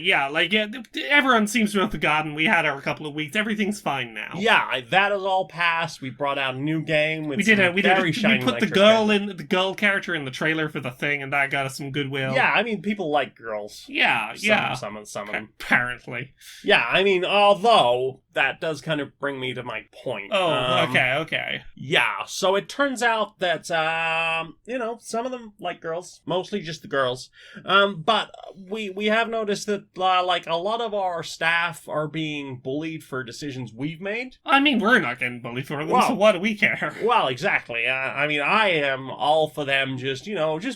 everyone seems to have forgotten. We had our couple of weeks. Everything's fine now. Yeah, that is all passed. We brought out a new game with We put the girl character in the trailer for the thing, and that got us some goodwill. Yeah, I mean, people like girls. Yeah. Some of them. Apparently. Yeah, I mean, although that does kind of bring me to my point. Oh, okay. Yeah, so it turns out that, some of them like girls, mostly just the girls. But we have noticed that, a lot of our staff are being bullied for decisions we've made. I mean, we're not getting bullied for them, Well, so why do we care? Well, exactly. I mean, I am all for them just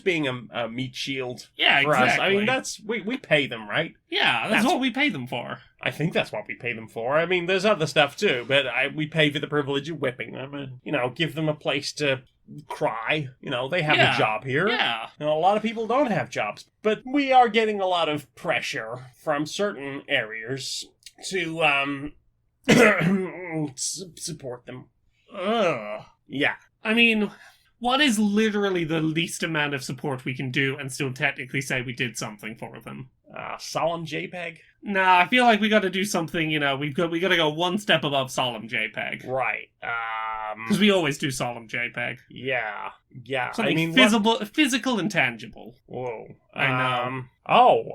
being a meat shield Yeah, for exactly. us. I mean, we pay them, right? Yeah, that's what we pay them for. I think that's what we pay them for. I mean, there's other stuff too, but we pay for the privilege of whipping them and, give them a place to cry. They have a job here. Yeah. A lot of people don't have jobs, but we are getting a lot of pressure from certain areas to support them. Ugh. Yeah. I mean, what is literally the least amount of support we can do and still technically say we did something for them? Solemn JPEG? Nah, I feel like we got to do something, we got to go one step above solemn JPEG. Right. Because we always do solemn JPEG. Yeah. Something physical and tangible. Whoa. I know.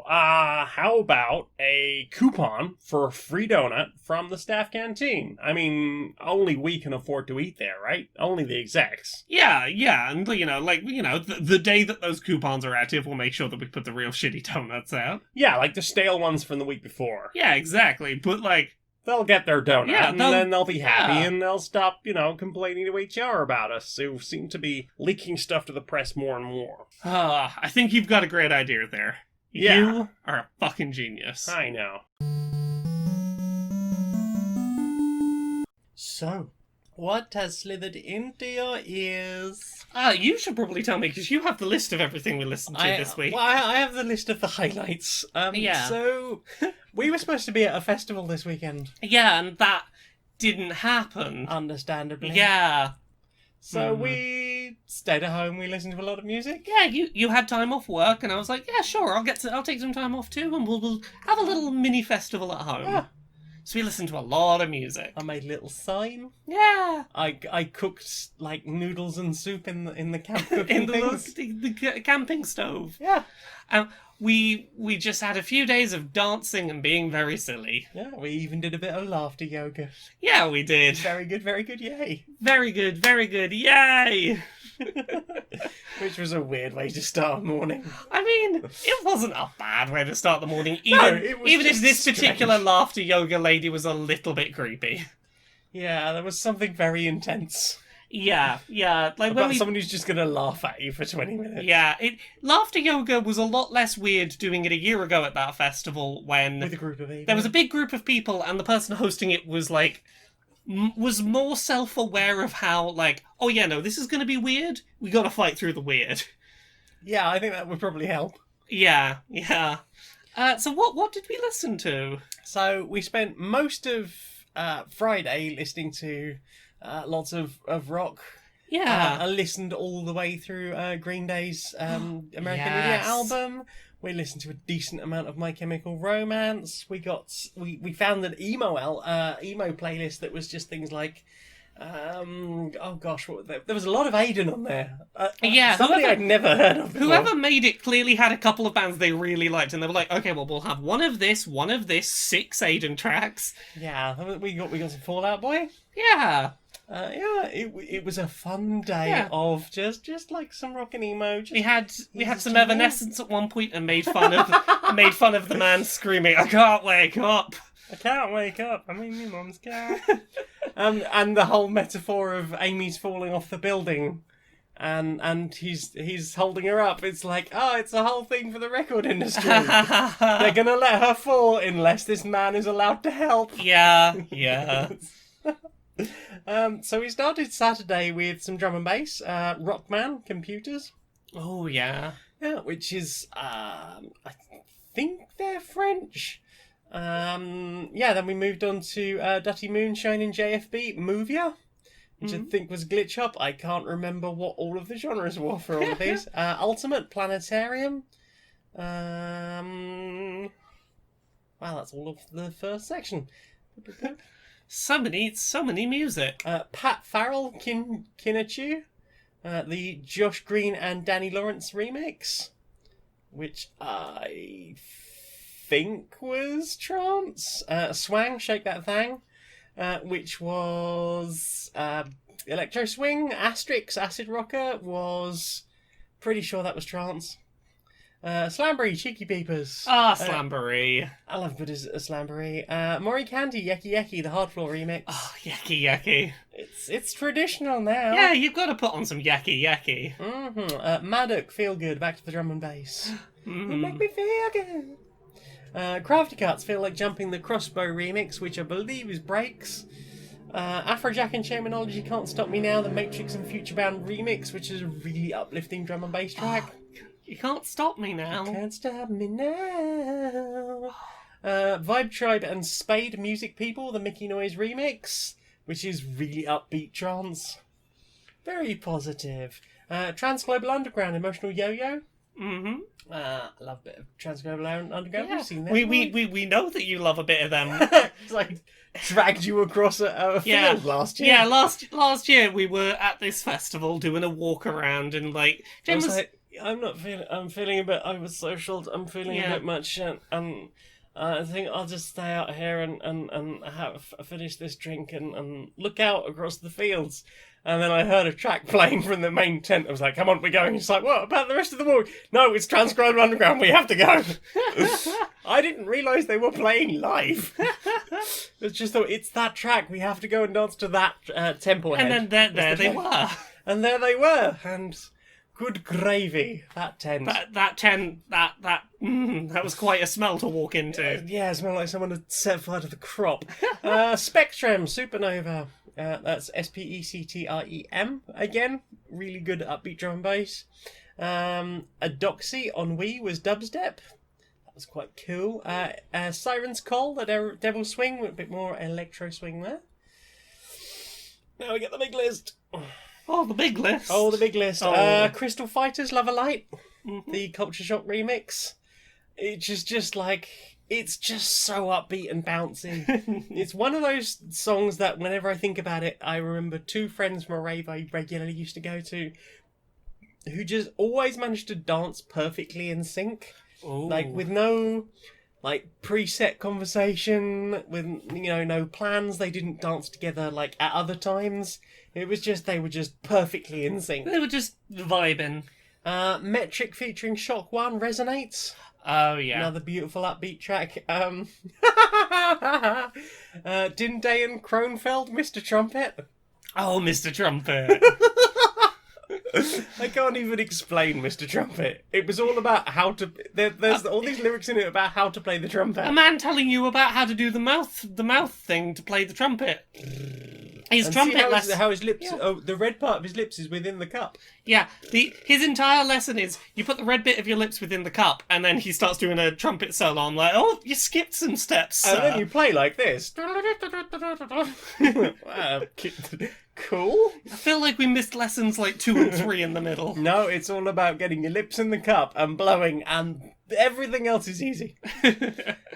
How about a coupon for a free donut from the staff canteen? I mean, only we can afford to eat there, right? Only the execs. Yeah, and, the day that those coupons are active, we'll make sure that we put the real shitty donuts out. Yeah, like the stale ones from the week before. Yeah, exactly, but, they'll get their donut, and then they'll be happy, yeah. and they'll stop, complaining to HR about us, who seem to be leaking stuff to the press more and more. I think you've got a great idea there. Yeah. You are a fucking genius. I know. So, what has slithered into your ears? You should probably tell me, because you have the list of everything we listened to this week. Well, I have the list of the highlights. Yeah. So, we were supposed to be at a festival this weekend. Yeah, and that didn't happen. Understandably. Yeah. So we stayed at home, we listened to a lot of music. Yeah, you had time off work, and I was like, yeah, sure, I'll take some time off too, and we'll have a little mini festival at home. Yeah. So we listened to a lot of music. I made a little sign. Yeah. I cooked noodles and soup in the camp cooking things. the camping stove. Yeah. We just had a few days of dancing and being very silly. Yeah, we even did a bit of laughter yoga. Yeah, we did. Very good, yay. Very good, yay! Which was a weird way to start a morning. I mean, it wasn't a bad way to start the morning, even if this particular laughter yoga lady was a little bit creepy. Yeah, there was something very intense. Yeah. About someone who's just going to laugh at you for 20 minutes. Yeah, laughter yoga was a lot less weird doing it a year ago at that festival when... With a group of people. There was a big group of people, and the person hosting it was was more self-aware of how, oh yeah, no, this is going to be weird. We got to fight through the weird. Yeah, I think that would probably help. Yeah. So what did we listen to? So we spent most of Friday listening to lots of rock. Yeah. I listened all the way through Green Day's American Idiot album. We listened to a decent amount of My Chemical Romance. We found an emo playlist that was just things like there was a lot of Aiden on there. Somebody I'd never heard of before. Whoever made it clearly had a couple of bands they really liked, and they were like, okay, well, we'll have one of this, 6 Aiden tracks. Yeah, we got some Fallout Boy. Yeah. It was a fun day of just like some rock and emo. We had some Evanescence at one point and made fun of the man screaming, "I can't wake up! I can't wake up! I'm in my mum's car." And the whole metaphor of Amy's falling off the building, and he's holding her up. It's like, it's a whole thing for the record industry. They're gonna let her fall unless this man is allowed to help. Yeah. So we started Saturday with some drum and bass, Rockman Computers. Oh, yeah. Yeah, which is, I think they're French. Then we moved on to Dutty Moonshine and JFB, Movia, which I think was Glitch Hop. I can't remember what all of the genres were for all of these. Ultimate Planetarium. Wow, that's all of the first section. So many music. Pat Farrell, Kinachu, the Josh Green and Danny Lawrence remix, which I think was trance. Swang, Shake That Thang, which was Electro Swing. Asterix, Acid Rocker, was pretty sure that was trance. Slamboree, Cheeky Peepers. Slamboree. I love a bit of Slamboree. Mori Candy, Yeki Yeki, the Hard Floor remix. Oh, Yeki Yeki. It's traditional now. Yeah, you've got to put on some Yeki Yeki. Mm-hmm. Maddock, Feel Good, back to the drum and bass. You make me feel good. Crafty Cuts, Feel Like Jumping, the Crossbow remix, which I believe is Breaks. Afrojack and Shamanology, Can't Stop Me Now, the Matrix and Futurebound remix, which is a really uplifting drum and bass track. You can't stop me now. Can't stop me now. Vibe Tribe and Spade Music People, the Mickey Noise remix, which is really upbeat trance. Very positive. Trans Global Underground, Emotional Yo-Yo. Mm-hmm. I love a bit of Trans Global Underground. Yeah. We've seen that. We know that you love a bit of them. It's like dragged you across a field last year. Yeah, last year we were at this festival doing a walk around and like Jen was like, I'm feeling a bit over-socialed. I'm feeling a bit much, and I think I'll just stay out here and finish this drink and look out across the fields. And then I heard a track playing from the main tent. I was like, come on, we're going. It's like, what about the rest of the walk? No, it's Transcribed Underground. We have to go. I didn't realise they were playing live. It's just that it's that track. We have to go and dance to that tempo head. And then there they were. And there they were. And good gravy, that tent. That was quite a smell to walk into. Yeah, it smelled like someone had set fire to the crop. Spectrum, Supernova. That's Spectrem. Again, really good upbeat drum and bass. Adoxy on Wii was dubstep. That was quite cool. Siren's Call, the Devil Swing, with a bit more electro swing there. Now we get the big list. Oh, the big list. Crystal Fighters, Love a Light. The Culture Shock remix. It's just like... It's just so upbeat and bouncy. It's one of those songs that whenever I think about it, I remember two friends from a rave I regularly used to go to who just always managed to dance perfectly in sync. Ooh. Like, with no, like, preset conversation, with, no plans. They didn't dance together, like, at other times. It was just, they were just perfectly in sync. They were just vibing. Metric featuring Shock One, Resonates. Oh, yeah. Another beautiful upbeat track. Dinde and Kronfeld, Mr. Trumpet. Oh, Mr. Trumpet. I can't even explain Mr. Trumpet. It was all about how to... There's all these lyrics in it about how to play the trumpet. A man telling you about how to do the mouth thing to play the trumpet. His and trumpet see lesson. how his lips, the red part of his lips is within the cup. Yeah, his entire lesson is you put the red bit of your lips within the cup, and then he starts doing a trumpet solo. I'm like, oh, you skipped some steps. And then you play like this. Cool. I feel like we missed lessons like 2 and 3 in the middle. No, it's all about getting your lips in the cup and blowing, and everything else is easy.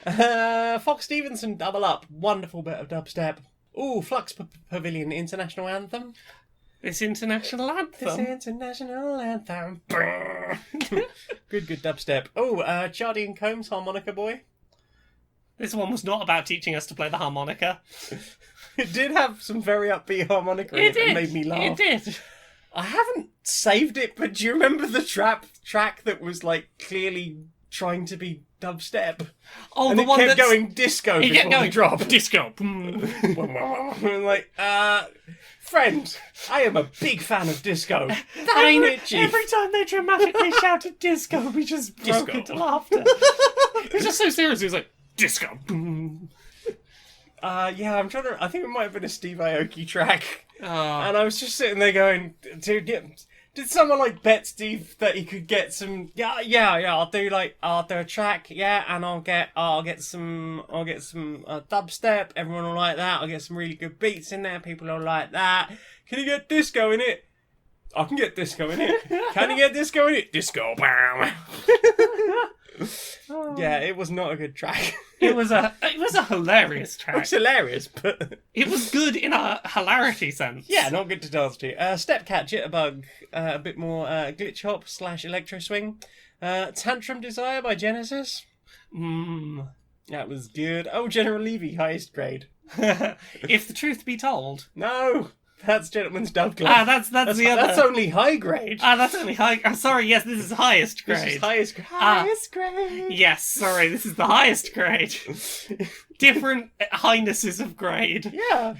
Fox Stevenson, Double Up. Wonderful bit of dubstep. Ooh, Flux Pavilion International Anthem. This international anthem. This international anthem. Good dubstep. Oh, Chardy and Combs, Harmonica Boy. This one was not about teaching us to play the harmonica. It did have some very upbeat harmonica in it that made me laugh. It did. I haven't saved it, but do you remember the track that was like clearly trying to be dubstep? Oh, and the it one kept that's... going disco It before kept going the drop. disco. I'm like, friend, I am a big fan of disco. That ain't it, Chief. Every time they dramatically shouted disco, we just broke into laughter. It was just so serious. It was like, disco. Yeah, I'm trying to... I think it might have been a Steve Aoki track. Oh. And I was just sitting there going, dude, did someone like bet Steve that he could get some... Yeah, I'll do a track, yeah, and I'll get some dubstep, everyone will like that, I'll get some really good beats in there, people will like that. Can you get disco in it? I can get disco in it. Can you get disco in it? Disco. Yeah, it was not a good track. It was a hilarious track. It was hilarious, but it was good in a hilarity sense. Yeah, not good to dance to. Step Cat, Jitterbug, a bit more glitch hop / electro swing. Tantrum Desire by Genesis. That was good. Oh, General Levy, highest grade. If the truth be told. No, that's Gentleman's Dub Club. That's the other. That's only high grade. That's only high. Sorry, yes, this is highest grade. This is highest grade. Yes, sorry, this is the highest grade. Different highnesses of grade. Yeah.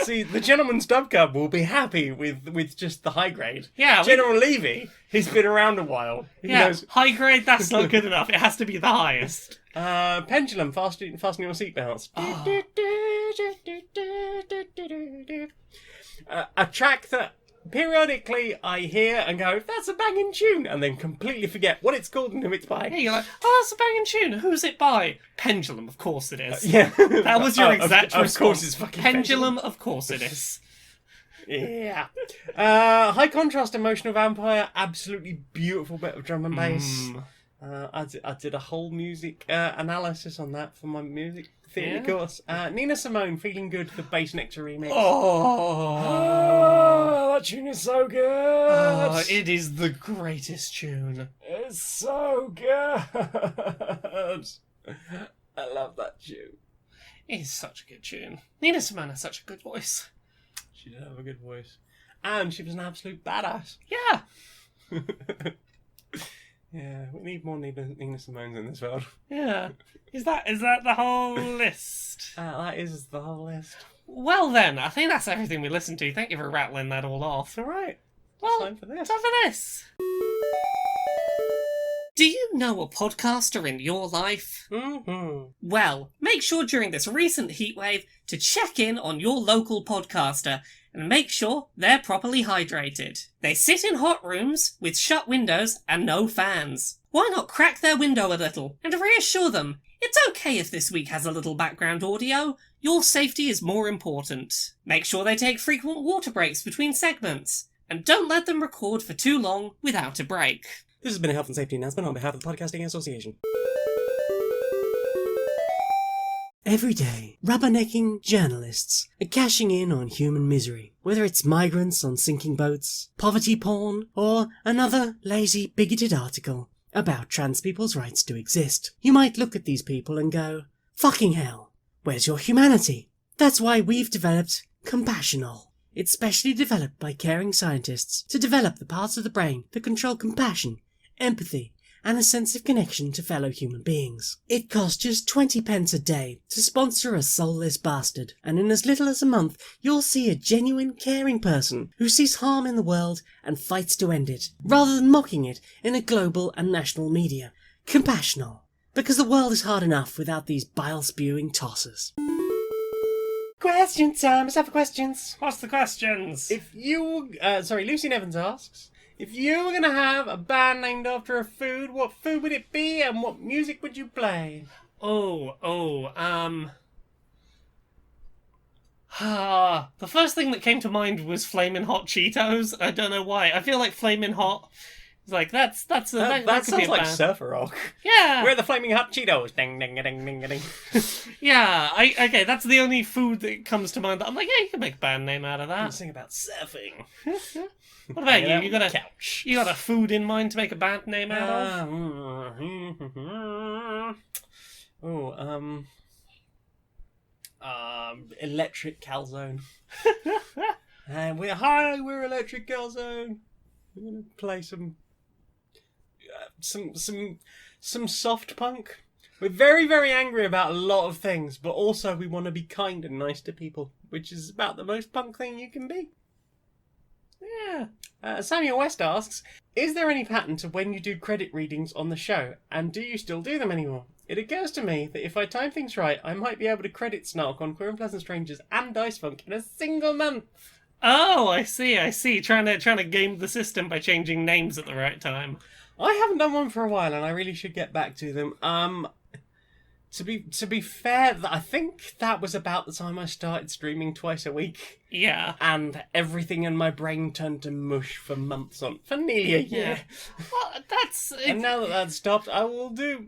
See, the Gentleman's Dub Club will be happy with just the high grade. Yeah. General Levy, he's been around a while. He knows... high grade, that's not good enough. It has to be the highest. Pendulum, fasten your seatbelts. A track that periodically I hear and go, that's a banging tune, and then completely forget what it's called and who it's by. Yeah, you're like, oh, that's a banging tune. Who's it by? Pendulum, of course it is. Yeah. That was your exact response. Of course it's fucking Pendulum, of course it is. Yeah. High contrast emotional vampire, absolutely beautiful bit of drum and bass. I did a whole music analysis on that for my music theatre course. Nina Simone, Feeling Good, the Bass Nectar remix. Oh, that tune is so good. Oh, it is the greatest tune. It's so good. I love that tune. It is such a good tune. Nina Simone has such a good voice. She did have a good voice. And she was an absolute badass. Yeah. Yeah, we need more Nina Simones in this world. Yeah. Is that the whole list? That is the whole list. Well then, I think that's everything we listened to. Thank you for rattling that all off. All right. Well, time for this. Time for this. Do you know a podcaster in your life? Mm-hmm. Well, make sure during this recent heatwave to check in on your local podcaster and make sure they're properly hydrated. They sit in hot rooms with shut windows and no fans. Why not crack their window a little and reassure them it's okay if this week has a little background audio. Your safety is more important. Make sure they take frequent water breaks between segments and don't let them record for too long without a break. This has been a health and safety announcement on behalf of the Podcasting Association. Every day, rubbernecking journalists are cashing in on human misery, whether it's migrants on sinking boats, poverty porn, or another lazy, bigoted article about trans people's rights to exist. You might look at these people and go, fucking hell, where's your humanity? That's why we've developed Compassional. It's specially developed by caring scientists to develop the parts of the brain that control compassion, empathy, and a sense of connection to fellow human beings. It costs just 20 pence a day to sponsor a soulless bastard, and in as little as a month, you'll see a genuine, caring person who sees harm in the world and fights to end it, rather than mocking it in a global and national media. Compassional. Because the world is hard enough without these bile-spewing tossers. Question time. Let's have questions. What's the questions? Lucy Nevins asks, if you were going to have a band named after a food, what food would it be and what music would you play? The first thing that came to mind was Flamin' Hot Cheetos. I don't know why. I feel like Flamin' Hot is like, that could sounds be a like band. surfer rock. Yeah. We're the Flaming Hot Cheetos. Ding, ding, ding, ding, ding. Yeah, okay, that's the only food that comes to mind that I'm like, yeah, you can make a band name out of that. Sing about surfing. What about you? You got a couch. You got a food in mind to make a band name out of? Electric Calzone. And we're Electric Calzone. We're gonna play some soft punk. We're very, very angry about a lot of things, but also we want to be kind and nice to people, which is about the most punk thing you can be. Yeah. Samuel West asks, is there any pattern to when you do credit readings on the show, and do you still do them anymore? It occurs to me that if I time things right, I might be able to credit Snark on Queer and Pleasant Strangers and Dice Funk in a single month. Oh, I see. Trying to game the system by changing names at the right time. I haven't done one for a while, and I really should get back to them. To be fair, I think that was about the time I started streaming twice a week. Yeah. And everything in my brain turned to mush for nearly a year. Well, and now that that's stopped, I will do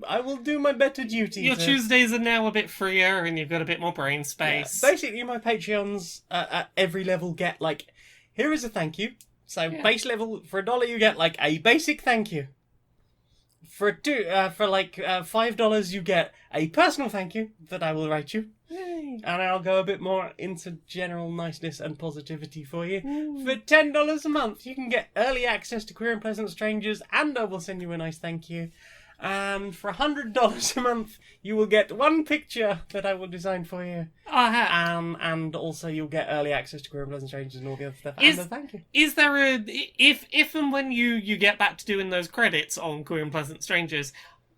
my better duty. Your Tuesdays are now a bit freer, and you've got a bit more brain space. Yeah. Basically, my Patreons at every level get like, here is a thank you. So base level for $1, you get like a basic thank you. For $5, you get a personal thank you that I will write you. Yay. And I'll go a bit more into general niceness and positivity for you. For $10 a month, you can get early access to Queer and Pleasant Strangers, and I will send you a nice thank you. And for $100 a month, you will get one picture that I will design for you. And also you'll get early access to Queer and Pleasant Strangers and all the other stuff. And a thank you. Is there if and when you get back to doing those credits on Queer and Pleasant Strangers,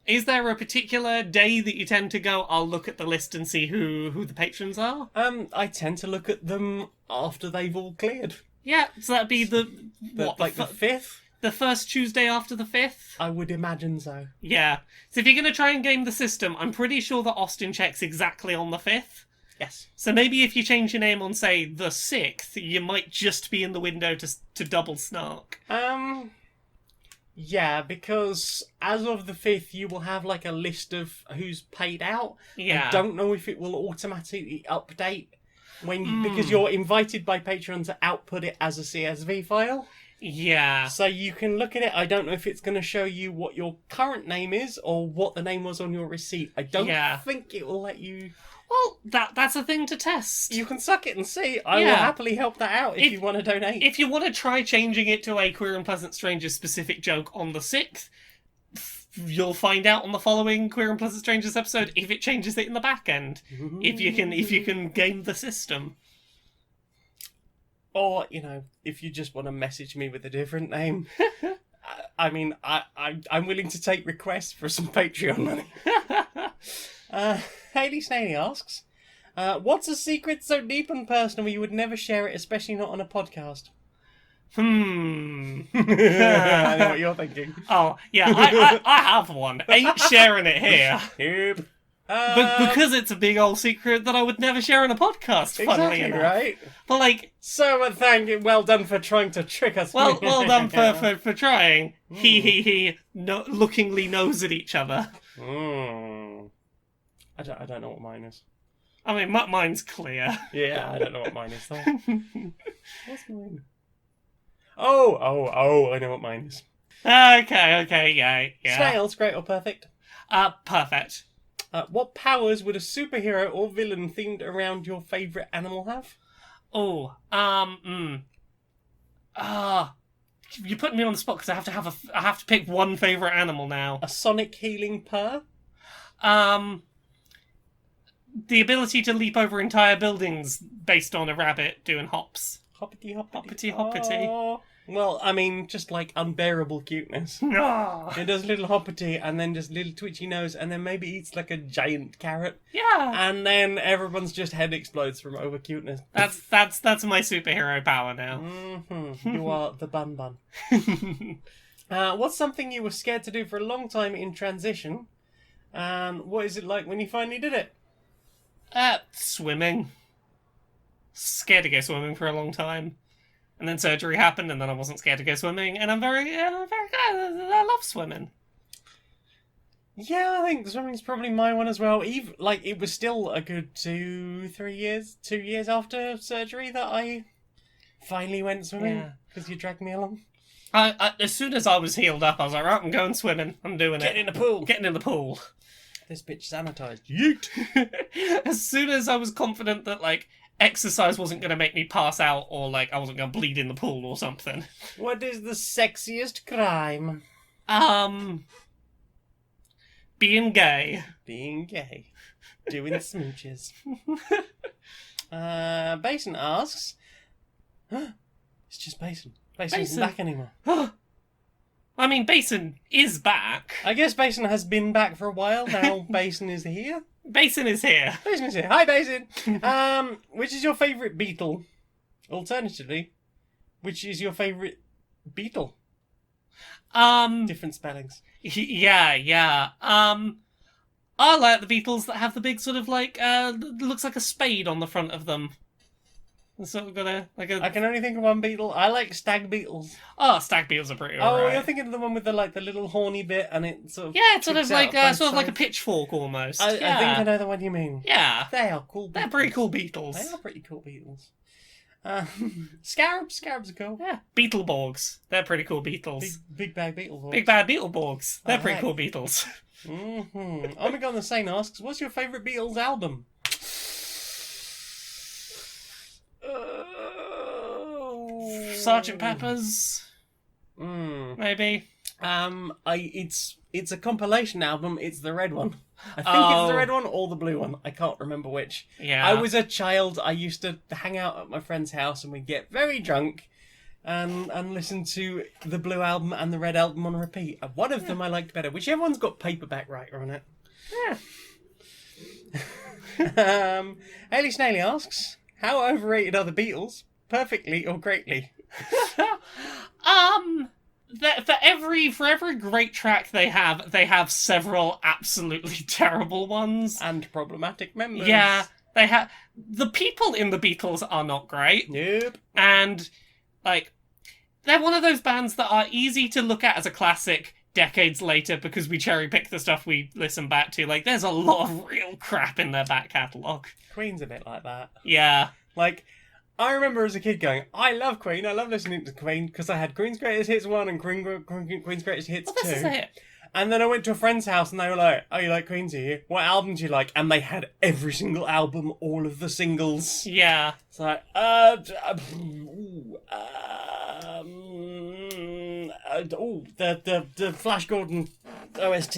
is there a particular day that you tend to go, I'll look at the list and see who the patrons are? I tend to look at them after they've all cleared. Yeah, so that'd be the 5th? The first Tuesday after the 5th? I would imagine so. Yeah. So if you're going to try and game the system, I'm pretty sure that Austin checks exactly on the 5th. Yes. So maybe if you change your name on, say, the 6th, you might just be in the window to double Snark. Yeah, because as of the 5th, you will have like a list of who's paid out. Yeah. I don't know if it will automatically update because you're invited by Patreon to output it as a CSV file. Yeah. So you can look at it. I don't know if it's going to show you what your current name is or what the name was on your receipt. I don't think it will let you... Well, that's a thing to test. You can suck it and see. I will happily help that out if you want to donate. If you want to try changing it to a Queer and Pleasant Strangers specific joke on the 6th, you'll find out on the following Queer and Pleasant Strangers episode if it changes it in the back end. If you can game the system. Or, if you just want to message me with a different name. I'm willing to take requests for some Patreon money. Hayley Snaney asks, what's a secret so deep and personal you would never share it, especially not on a podcast? I know what you're thinking. Oh, yeah, I have one. Ain't sharing it here. Yep. But because it's a big old secret that I would never share on a podcast, funnily enough. Right? But So thank you, well done for trying to trick us. Well done for trying. He lookingly nose at each other. I don't know what mine is. I mean, mine's clear. Yeah, I don't know what mine is though. What's mine? Oh, I know what mine is. Okay, yeah. Snails, great or perfect? Perfect. What powers would a superhero or villain themed around your favourite animal have? You're putting me on the spot because I have to pick one favourite animal now. A sonic healing purr? The ability to leap over entire buildings based on a rabbit doing hops. Hoppity hoppity. Hoppity hoppity. Oh, Well, I mean, just like unbearable cuteness. No. It does little hoppity and then just little twitchy nose and then maybe eats like a giant carrot. Yeah. And then everyone's just head explodes from over cuteness. That's my superhero power now. Mm-hmm. You are the bun bun. What's something you were scared to do for a long time in transition? And what is it like when you finally did it? Swimming. Scared to go swimming for a long time. And then surgery happened, and then I wasn't scared to go swimming, and I'm very glad. I love swimming. Yeah, I think swimming's probably my one as well. Even like it was still a good 2 years after surgery that I finally went swimming because you dragged me along. I as soon as I was healed up, I was like, right, I'm going swimming. I'm doing Getting in the pool. Getting in the pool. This bitch sanitized. Yeet. As soon as I was confident that like exercise wasn't going to make me pass out or like I wasn't going to bleed in the pool or something. What is the sexiest crime? Being gay. Being gay. Doing smooches. Basin asks... It's just Basin. Basin isn't back anymore. I mean, Basin is back. I guess Basin has been back for a while. Now Basin is here. Basin is here. Basin is here. Hi, Basin. Which is your favourite beetle? Alternatively, which is your favourite beetle? Different spellings. Yeah. I like the beetles that have the big sort of like looks like a spade on the front of them. It's sort of got a I can only think of one beetle. I like stag beetles. Oh, stag beetles are pretty alright. You're thinking of the one with the little horny bit, and it sort of it's sort of like a pitchfork almost. I think I know the one you mean. Yeah, they are cool. They're pretty cool beetles. They are pretty cool beetles. Scarabs are cool. Yeah, Beetleborgs. They're pretty cool beetles. Big bad Beetleborgs. Big bad Beetleborgs. They're pretty cool beetles. Omega the Sane asks, "What's your favourite Beatles album?" Sergeant Pepper's, maybe. It's a compilation album. It's the red one. I think it's the red one or the blue one. I can't remember which. Yeah. I was a child. I used to hang out at my friend's house and we'd get very drunk and listen to the blue album and the red album on repeat. One of them I liked better. Whichever one's got paperback writer on it. Yeah. Haley Snaily asks, "How overrated are the Beatles? Perfectly or greatly?" For every great track they have several absolutely terrible ones and problematic members. Yeah, they have. The people in the Beatles are not great. Nope. And like they're one of those bands that are easy to look at as a classic decades later because we cherry pick the stuff we listen back to. Like there's a lot of real crap in their back catalogue. Queen's a bit like that. Yeah. Like I remember as a kid going, I love Queen, I love listening to Queen, because I had Queen's Greatest Hits 1 and Queen's Greatest Hits 2. This is it. And then I went to a friend's house and they were like, "Oh, you like Queen, do you? What album do you like?" And they had every single album, all of the singles. Yeah. It's like, the Flash Gordon OST.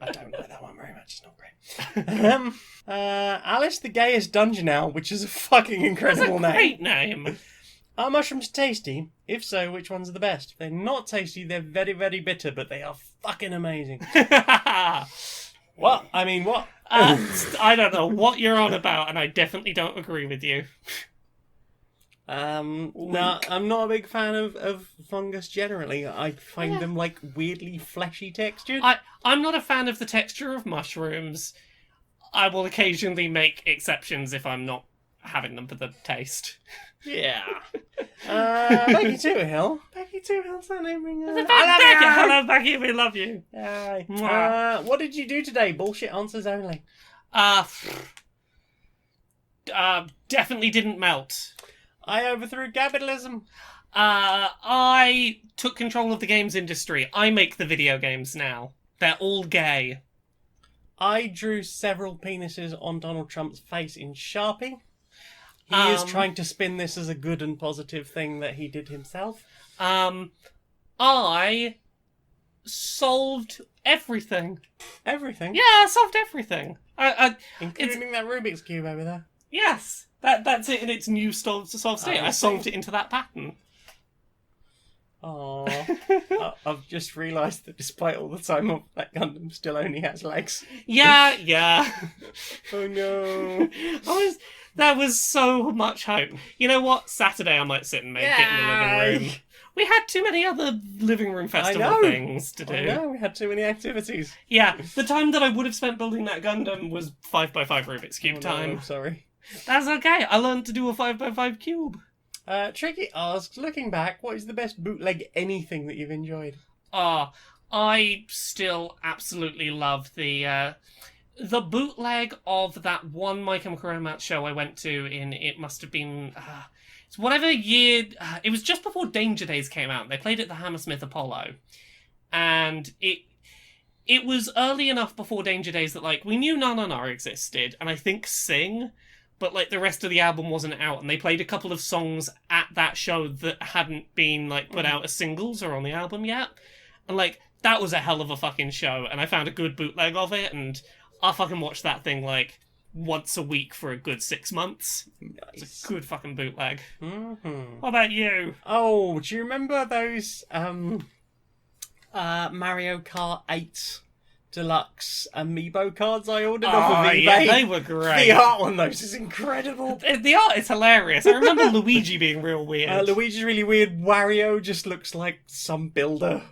I don't like that one very much. It's not great. Alice the Gayest Dungeon Owl, which is a fucking incredible That's a great name. Are mushrooms tasty? If so, which ones are the best? If they're not tasty, they're very, very bitter, but they are fucking amazing. What? I mean, what? I don't know what you're on about, and I definitely don't agree with you. No, I'm not a big fan of fungus generally. I find them like weirdly fleshy textured. I'm not a fan of the texture of mushrooms. I will occasionally make exceptions if I'm not having them for the taste. Yeah. Becky Toohill. Becky Toohill's that name ring? Hello, Becky, we love you. What did you do today? Bullshit answers only. Definitely didn't melt. I overthrew capitalism. I took control of the games industry. I make the video games now. They're all gay. I drew several penises on Donald Trump's face in Sharpie. He is trying to spin this as a good and positive thing that he did himself. I solved everything. Everything? Yeah, I solved everything. Including that Rubik's Cube over there. Yes. That's it in its new solved state. I solved it into that pattern. Oh, I've just realised that despite all the time off, that Gundam still only has legs. Yeah. Oh no. That was so much hope. You know what? Saturday I might sit and make it in the living room. We had too many other living room festival things to do. I know, we had too many activities. Yeah, the time that I would have spent building that Gundam was 5x5 Rubik's Cube time. I'm sorry. That's okay. I learned to do a 5x5 cube. Tricky asks, looking back, what is the best bootleg anything that you've enjoyed? I still absolutely love the bootleg of that one My Chemical Romance show I went to it must have been, it's whatever year, it was just before Danger Days came out. They played at the Hammersmith Apollo. And it was early enough before Danger Days that, like, we knew Na Na Na existed, and I think Sing, but, like, the rest of the album wasn't out, and they played a couple of songs at that show that hadn't been, like, put out as singles or on the album yet. And, like, that was a hell of a fucking show, and I found a good bootleg of it, and I fucking watched that thing, like, once a week for a good 6 months. Nice. It's a good fucking bootleg. Mm-hmm. What about you? Oh, do you remember those, Mario Kart 8 Deluxe Amiibo cards I ordered off of eBay? Yeah, they were great. The art on those is incredible. The art is hilarious. I remember Luigi being real weird. Luigi's really weird. Wario just looks like some builder.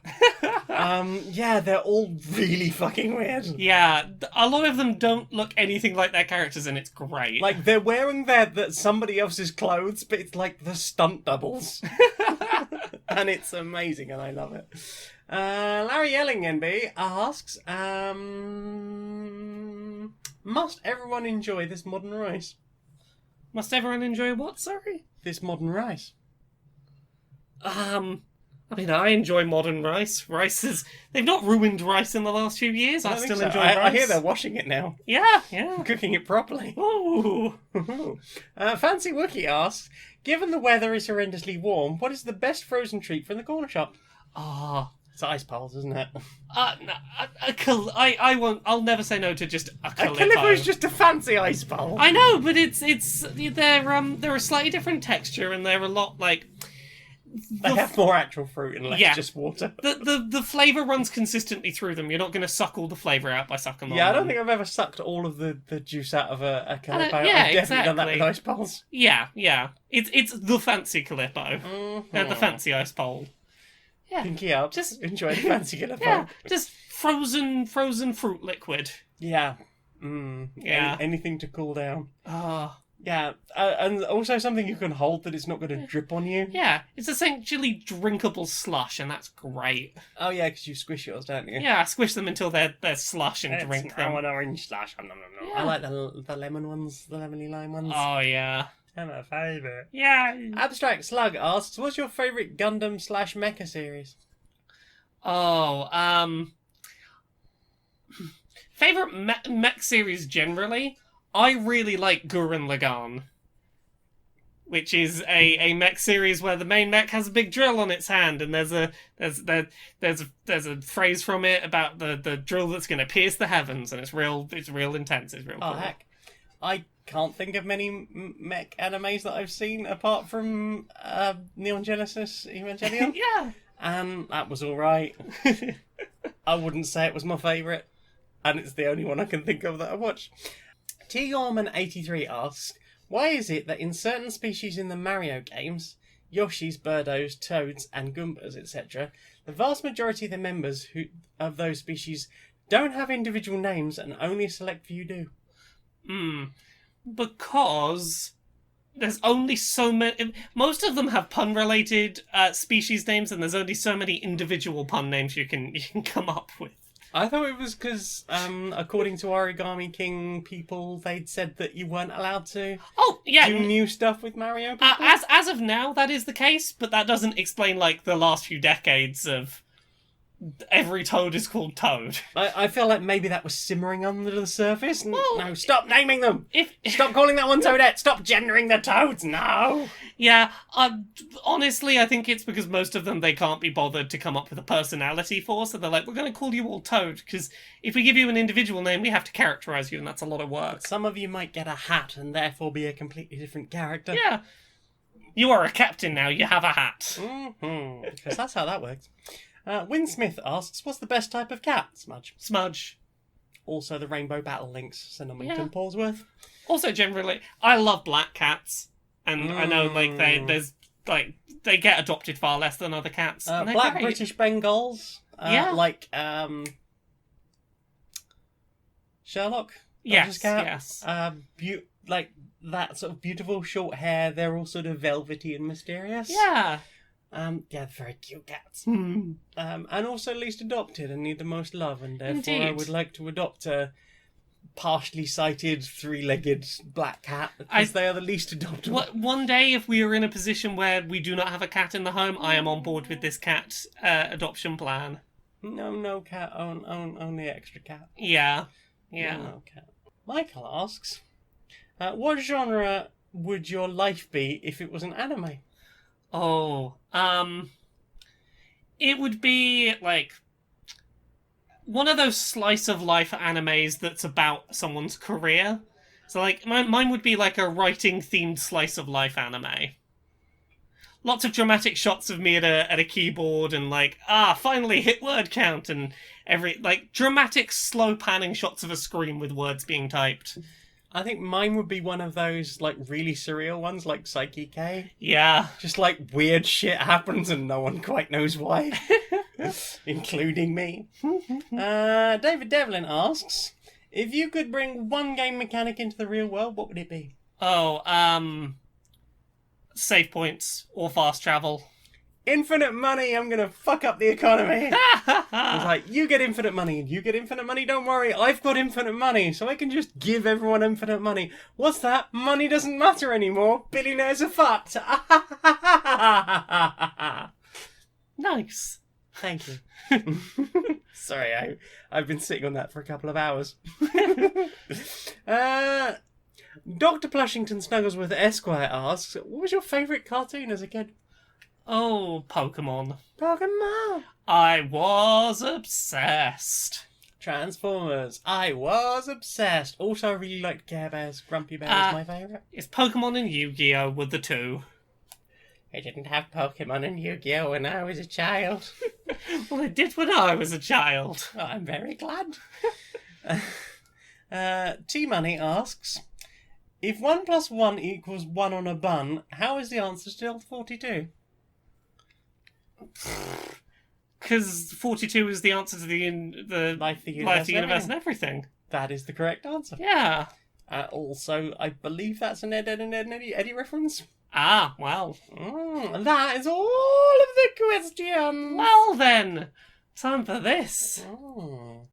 Yeah, they're all really fucking weird. Yeah, a lot of them don't look anything like their characters, and it's great. Like, they're wearing somebody else's clothes, but it's like the stunt doubles. And it's amazing, and I love it. Larry Yelling NB asks, must everyone enjoy this modern rice? Must everyone enjoy what, sorry? This modern rice. I mean, I enjoy modern rice. They've not ruined rice in the last few years. I still enjoy rice. I hear they're washing it now. Yeah. Cooking it properly. Ooh. Fancy Wookie asks, given the weather is horrendously warm, what is the best frozen treat from the corner shop? It's ice poles, isn't it? I won't. I'll never say no to just a Calippo. A Calippo is just a fancy ice pole. I know, but they're a slightly different texture, and they're a lot like. They have more actual fruit and less just water. The flavour runs consistently through them. You're not going to suck all the flavour out by sucking them. Yeah, I don't think I've ever sucked all of the juice out of a Calippo. I've definitely done that with ice poles. Yeah. It's the fancy Calippo. Mm-hmm. The fancy ice pole. Yeah. Pinky up. Just enjoy the fancy Calippo. Yeah, just frozen fruit liquid. Yeah. Yeah. Anything to cool down. Yeah, and also something you can hold that it's not going to drip on you. Yeah, it's essentially drinkable slush, and that's great. Oh yeah, because you squish yours, don't you? Yeah, I squish them until they're slush and drink them. I want orange slush. Yeah. I like the lemon ones, the lemony lime ones. Oh yeah. They're my favourite. Yeah. Abstract Slug asks, what's your favourite Gundam / mecha series? Favourite mech series generally? I really like Gurren Lagann, which is a mech series where the main mech has a big drill on its hand, and there's a phrase from it about the drill that's going to pierce the heavens, and it's real intense. It's real cool. Heck, I can't think of many mech animes that I've seen apart from Neon Genesis Evangelion. Yeah, and that was all right. I wouldn't say it was my favourite, and it's the only one I can think of that I watched. T. Gorman83 asks, why is it that in certain species in the Mario games, Yoshis, Birdos, Toads, and Goombas, etc., the vast majority of the members of those species don't have individual names and only a select few do? Because there's only so many. Most of them have pun-related species names, and there's only so many individual pun names you can come up with. I thought it was because, according to Origami King people, they'd said that you weren't allowed to do new stuff with Mario people. As of now, that is the case, but that doesn't explain, like, the last few decades of every toad is called Toad. I feel like maybe that was simmering under the surface. Well, no, stop naming them! If Stop calling that one Toadette! Stop gendering the toads! No! Yeah, honestly, I think it's because most of them they can't be bothered to come up with a personality for, so they're like, we're going to call you all Toad, because if we give you an individual name, we have to characterize you, and that's a lot of work. Some of you might get a hat and therefore be a completely different character. Yeah. You are a captain now, you have a hat. Because that's how that works. Winsmith asks, what's the best type of cat? Smudge. Smudge. Also the Rainbow Battle Lynx, Cinnamington Yeah. Paulsworth. Also, generally, I love black cats, and I know they get adopted far less than other cats. And they're Black great. British Bengals. Yeah. Like Sherlock. Dodger's cat. Yes. Like that sort of beautiful short hair. They're all sort of velvety and mysterious. Yeah. Yeah, very cute cats. Hmm. And also least adopted and need the most love, and therefore I Indeed. would like to adopt a partially sighted, three-legged black cat because they are the least adoptable. One day, if we are in a position where we do not have a cat in the home, I am on board with this cat adoption plan. No cat, only extra cat. Yeah. No cat. Michael asks, what genre would your life be if it was an anime? Oh, it would be like one of those slice of life animes that's about someone's career. So like mine would be like a writing themed slice of life anime. Lots of dramatic shots of me at a keyboard and like finally hit word count and every like dramatic slow panning shots of a screen with words being typed. I think mine would be one of those like really surreal ones like Psyche K. Yeah. Just like weird shit happens and no one quite knows why. Including me. David Devlin asks, if you could bring one game mechanic into the real world, what would it be? Save points or fast travel. Infinite money, I'm gonna fuck up the economy. It's like, you get infinite money, don't worry, I've got infinite money, so I can just give everyone infinite money. What's that? Money doesn't matter anymore. Billionaires are fucked. Nice. Thank you. Sorry, I've been sitting on that for a couple of hours. Dr. Plushington Snugglesworth Esquire asks, what was your favourite cartoon as a kid? Oh, Pokemon. Pokemon! I was obsessed. Transformers. I was obsessed. Also, I really liked Care Bears. Grumpy Bear is my favourite. It's Pokemon and Yu-Gi-Oh! Were the two. I didn't have Pokemon and Yu-Gi-Oh! When I was a child. Well, I did when I was a child. Oh, I'm very glad. T-Money asks, if 1 + 1 = 1 on a bun, how is the answer still 42? Because 42 is the answer to the Life, the universe, and everything. That is the correct answer. Yeah. Also, I believe that's an Eddie reference. Ah, well. That is all of the questions. Well then, time for this.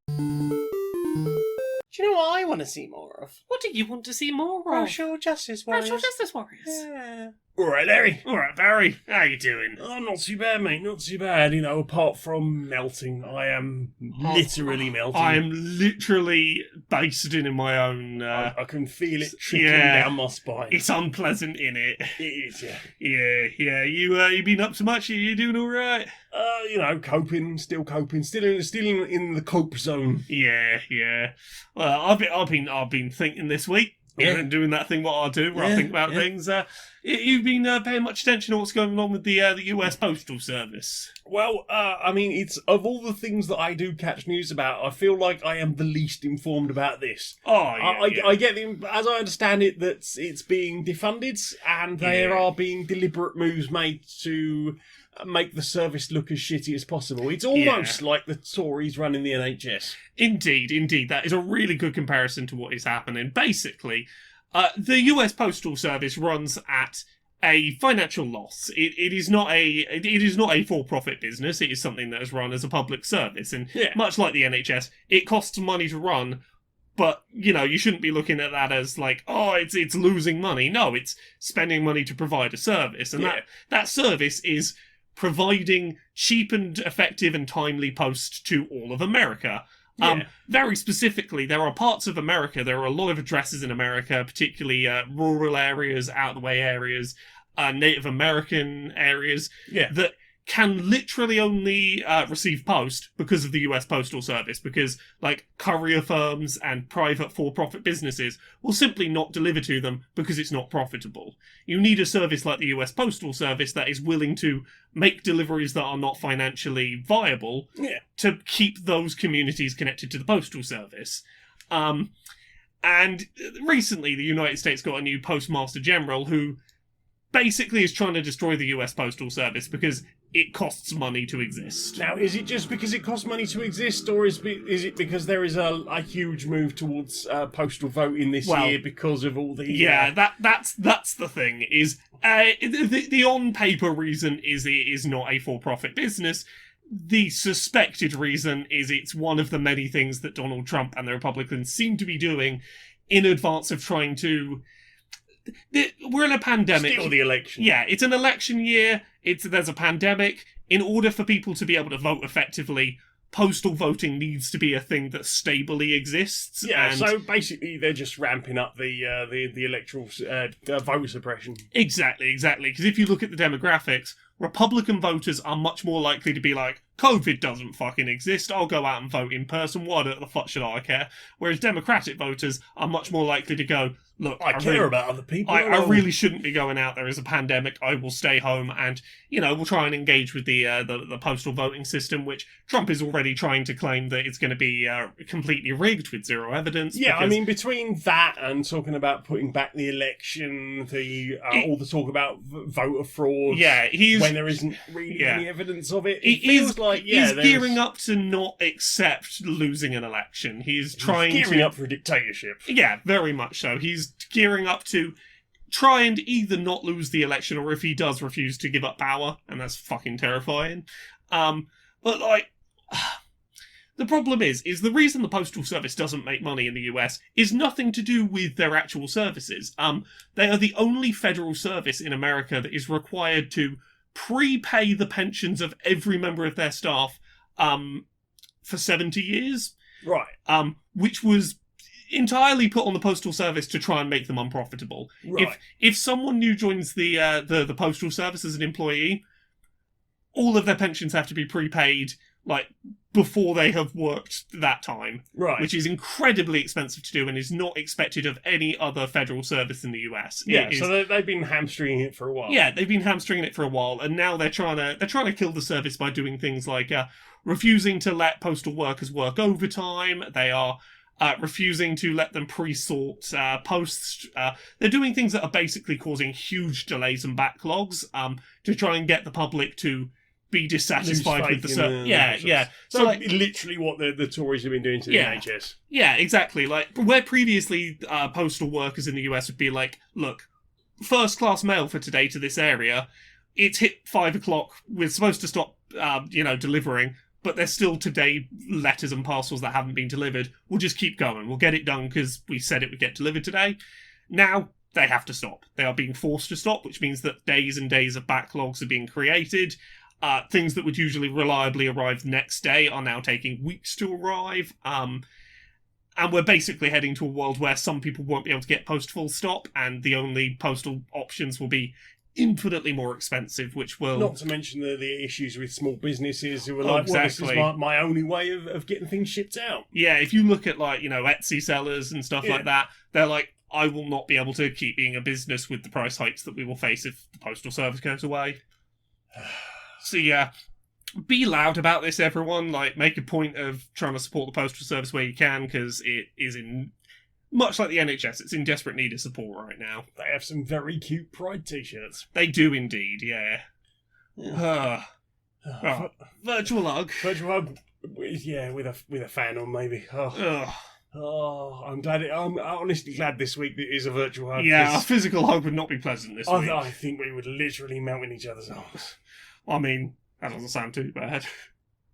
Do you know what I want to see more of? What do you want to see more of? Racial Justice Warriors. Racial Justice Warriors. Yeah. Alright, Larry. Alright, Barry. How you doing? Oh, not too bad, mate. Not too bad. You know, apart from melting. I am literally melting. I am literally basted in my own... I can feel it trickling yeah. down my spine. It's unpleasant, innit? It is, yeah. Yeah. You been up to much? You doing alright? You know, coping, still in the cope zone. Yeah. Well, I've been thinking this week. Yeah. Doing that thing what I do, where I think about things. You've been paying much attention to what's going on with the US Postal Service. Well, I mean, it's of all the things that I do catch news about, I feel like I am the least informed about this. Oh, yeah. I get as I understand it, that it's being defunded, and there are being deliberate moves made to make the service look as shitty as possible. It's almost like the Tories running the NHS. Indeed. That is a really good comparison to what is happening. Basically, the US Postal Service runs at a financial loss. It is not a for-profit business. It is something that is run as a public service, and much like the NHS, it costs money to run. But, you know, you shouldn't be looking at that as like, oh, it's losing money. No, it's spending money to provide a service, and that service is providing cheap and effective and timely post to all of America. Very specifically, there are parts of America, there are a lot of addresses in America, particularly rural areas, out-of-the-way areas, Native American areas, that can literally only receive post because of the US Postal Service, because, like, courier firms and private for-profit businesses will simply not deliver to them because it's not profitable. You need a service like the US Postal Service that is willing to make deliveries that are not financially viable to keep those communities connected to the Postal Service. And recently, the United States got a new Postmaster General who basically is trying to destroy the US Postal Service because it costs money to exist. Now, is it just because it costs money to exist, or is it because there is a huge move towards postal voting this year because of all the... that's the thing, is the on-paper reason is it is not a for-profit business. The suspected reason is it's one of the many things that Donald Trump and the Republicans seem to be doing in advance of trying to... We're in a pandemic. Steal the election. Yeah, it's an election year. There's a pandemic. In order for people to be able to vote effectively, postal voting needs to be a thing that stably exists. Yeah, so basically they're just ramping up the electoral voter suppression. Exactly. Because if you look at the demographics, Republican voters are much more likely to be like, COVID doesn't fucking exist, I'll go out and vote in person, what the fuck should I care? Whereas Democratic voters are much more likely to go, look, I care about other people. I really shouldn't be going out. There is a pandemic. I will stay home, and we'll try and engage with the postal voting system, which Trump is already trying to claim that it's going to be completely rigged with zero evidence. Yeah, I mean, between that and talking about putting back the election, all the talk about voter fraud, when there isn't really any evidence of it, it feels like he's gearing up to not accept losing an election. He's gearing up for a dictatorship. Yeah, very much so. He's gearing up to try and either not lose the election, or if he does, refuse to give up power, and that's fucking terrifying. But like, the problem is the reason the Postal Service doesn't make money in the US is nothing to do with their actual services. They are the only federal service in America that is required to prepay the pensions of every member of their staff for 70 years. Right. Which was entirely put on the Postal Service to try and make them unprofitable. Right. If someone new joins the Postal Service as an employee, all of their pensions have to be prepaid before they have worked that time. Right. Which is incredibly expensive to do and is not expected of any other federal service in the US. So they've been hamstringing it for a while. Yeah, they've been hamstringing it for a while, and now they're trying to kill the service by doing things like refusing to let postal workers work overtime. They are refusing to let them pre-sort posts. They're doing things that are basically causing huge delays and backlogs to try and get the public to be dissatisfied with the service. So literally what the Tories have been doing to the NHS. Yeah, exactly. Where previously postal workers in the US would be like, look, first class mail for today to this area, it's hit 5 o'clock, we're supposed to stop delivering, but there's still today letters and parcels that haven't been delivered. We'll just keep going. We'll get it done because we said it would get delivered today. Now they have to stop. They are being forced to stop, which means that days and days of backlogs are being created. Things that would usually reliably arrive next day are now taking weeks to arrive. And we're basically heading to a world where some people won't be able to get post full stop, and the only postal options will be infinitely more expensive, which will... Not to mention the issues with small businesses who are well, this is my only way of getting things shipped out. Yeah, if you look at, Etsy sellers and stuff like that, they're like, I will not be able to keep being a business with the price hikes that we will face if the postal service goes away. So yeah, be loud about this, everyone. Make a point of trying to support the postal service where you can, because it is much like the NHS, it's in desperate need of support right now. They have some very cute Pride t-shirts. They do indeed, yeah. Virtual hug. Virtual hug, with a fan on maybe. I'm glad. I'm honestly glad this week it is a virtual hug. Yeah, a physical hug would not be pleasant this week. I think we would literally melt in each other's arms. I mean, that doesn't sound too bad.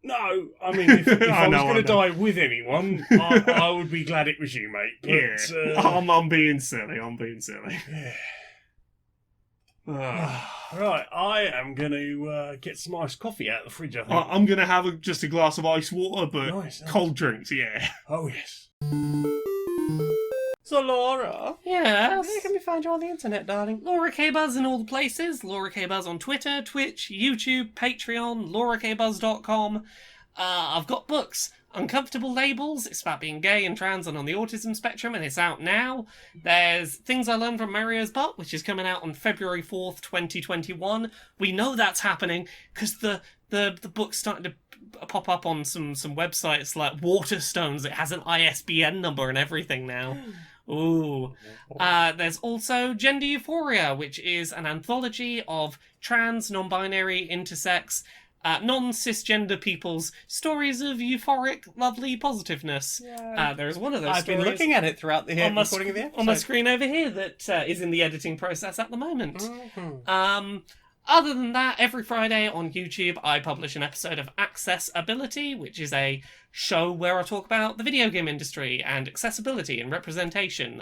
No, I mean, if I was going to die with anyone, I would be glad it was you, mate. But, I'm being silly. Yeah. Right, I am going to get some iced coffee out of the fridge, I think. I'm going to have just a glass of ice water, but Nice. cold drinks, yeah. Oh, yes. So, Laura, Yes. where can we find you on the internet, darling? Laura K Buzz in all the places. Laura K Buzz on Twitter, Twitch, YouTube, Patreon, laurakbuzz.com. I've got books. Uncomfortable Labels. It's about being gay and trans and on the autism spectrum, and it's out now. There's Things I Learned from Mario's Butt, which is coming out on February 4th, 2021. We know that's happening because the book's starting to pop up on some websites like Waterstones. It has an ISBN number and everything now. Ooh. There's also Gender Euphoria, which is an anthology of trans, non-binary, intersex, non-cisgender people's stories of euphoric, lovely positiveness. There's one of those I've stories been looking at it throughout the recording of the episode. on my screen over here that is in the editing process at the moment. Mm-hmm. Other than that, every Friday on YouTube, I publish an episode of Accessibility, which is a show where I talk about the video game industry and accessibility and representation.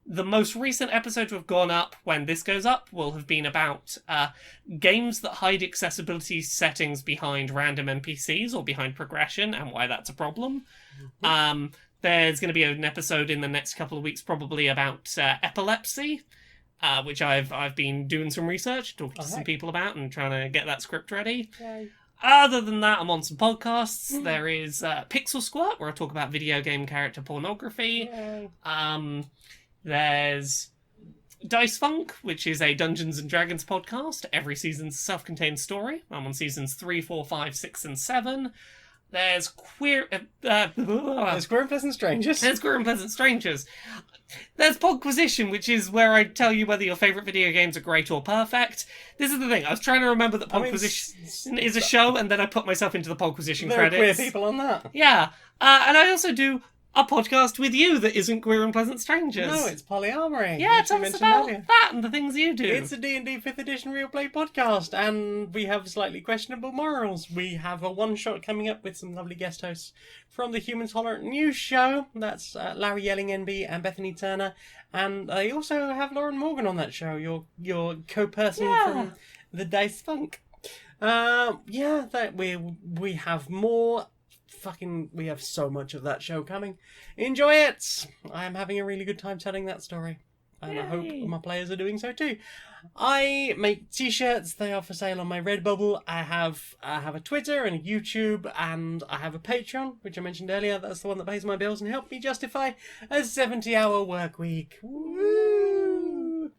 The most recent episode to have gone up when this goes up will have been about games that hide accessibility settings behind random NPCs or behind progression and why that's a problem. There's going to be an episode in the next couple of weeks probably about epilepsy. Which I've been doing some research, talking to some people about and trying to get that script ready. Yay. Other than that, I'm on some podcasts. There is Pixel Squirt, where I talk about video game character pornography. Yay. There's Dice Funk, which is a Dungeons and Dragons podcast. Every season's a self-contained story. I'm on seasons 3, 4, 5, 6, and 7. There's There's Queer and Pleasant Strangers. There's Queer and Pleasant Strangers. There's Podquisition, which is where I tell you whether your favourite video games are great or perfect. This is the thing, I was trying to remember that Podquisition is a show, and then I put myself into the Podquisition There credits. are queer people on that. Yeah, and I also do a podcast with you that isn't Queer and Pleasant Strangers. No, it's Polyamory. Yeah, which I tell us mentioned about earlier. that and the things you do. It's a D&D 5th edition real play podcast, and we have slightly questionable morals. We have a one-shot coming up with some lovely guest hosts from the Human Tolerant News show. That's Larry Yelling NB and Bethany Turner. And I also have Lauren Morgan on that show, your co-person from the Dice Funk. That we have more... we have so much of that show coming. Enjoy it! I am having a really good time telling that story. And I hope my players are doing so too. I make t-shirts. They are for sale on my Redbubble. I have a Twitter and a YouTube, and I have a Patreon, which I mentioned earlier. That's the one that pays my bills and helped me justify a 70-hour work week. Woo!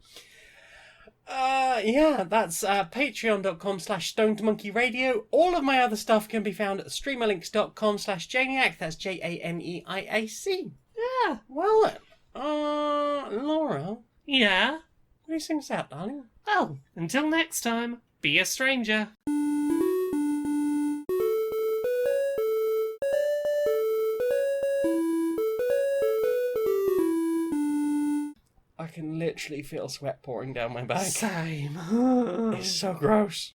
That's patreon.com/stonedmonkeyradio. All of my other stuff can be found at streamerlinks.com/Janiac. That's JANEIAC. Yeah. Well, Laura, Yeah. what do you think out, darling? Well, until next time, be a stranger. I can literally feel sweat pouring down my back. Same. It's so gross.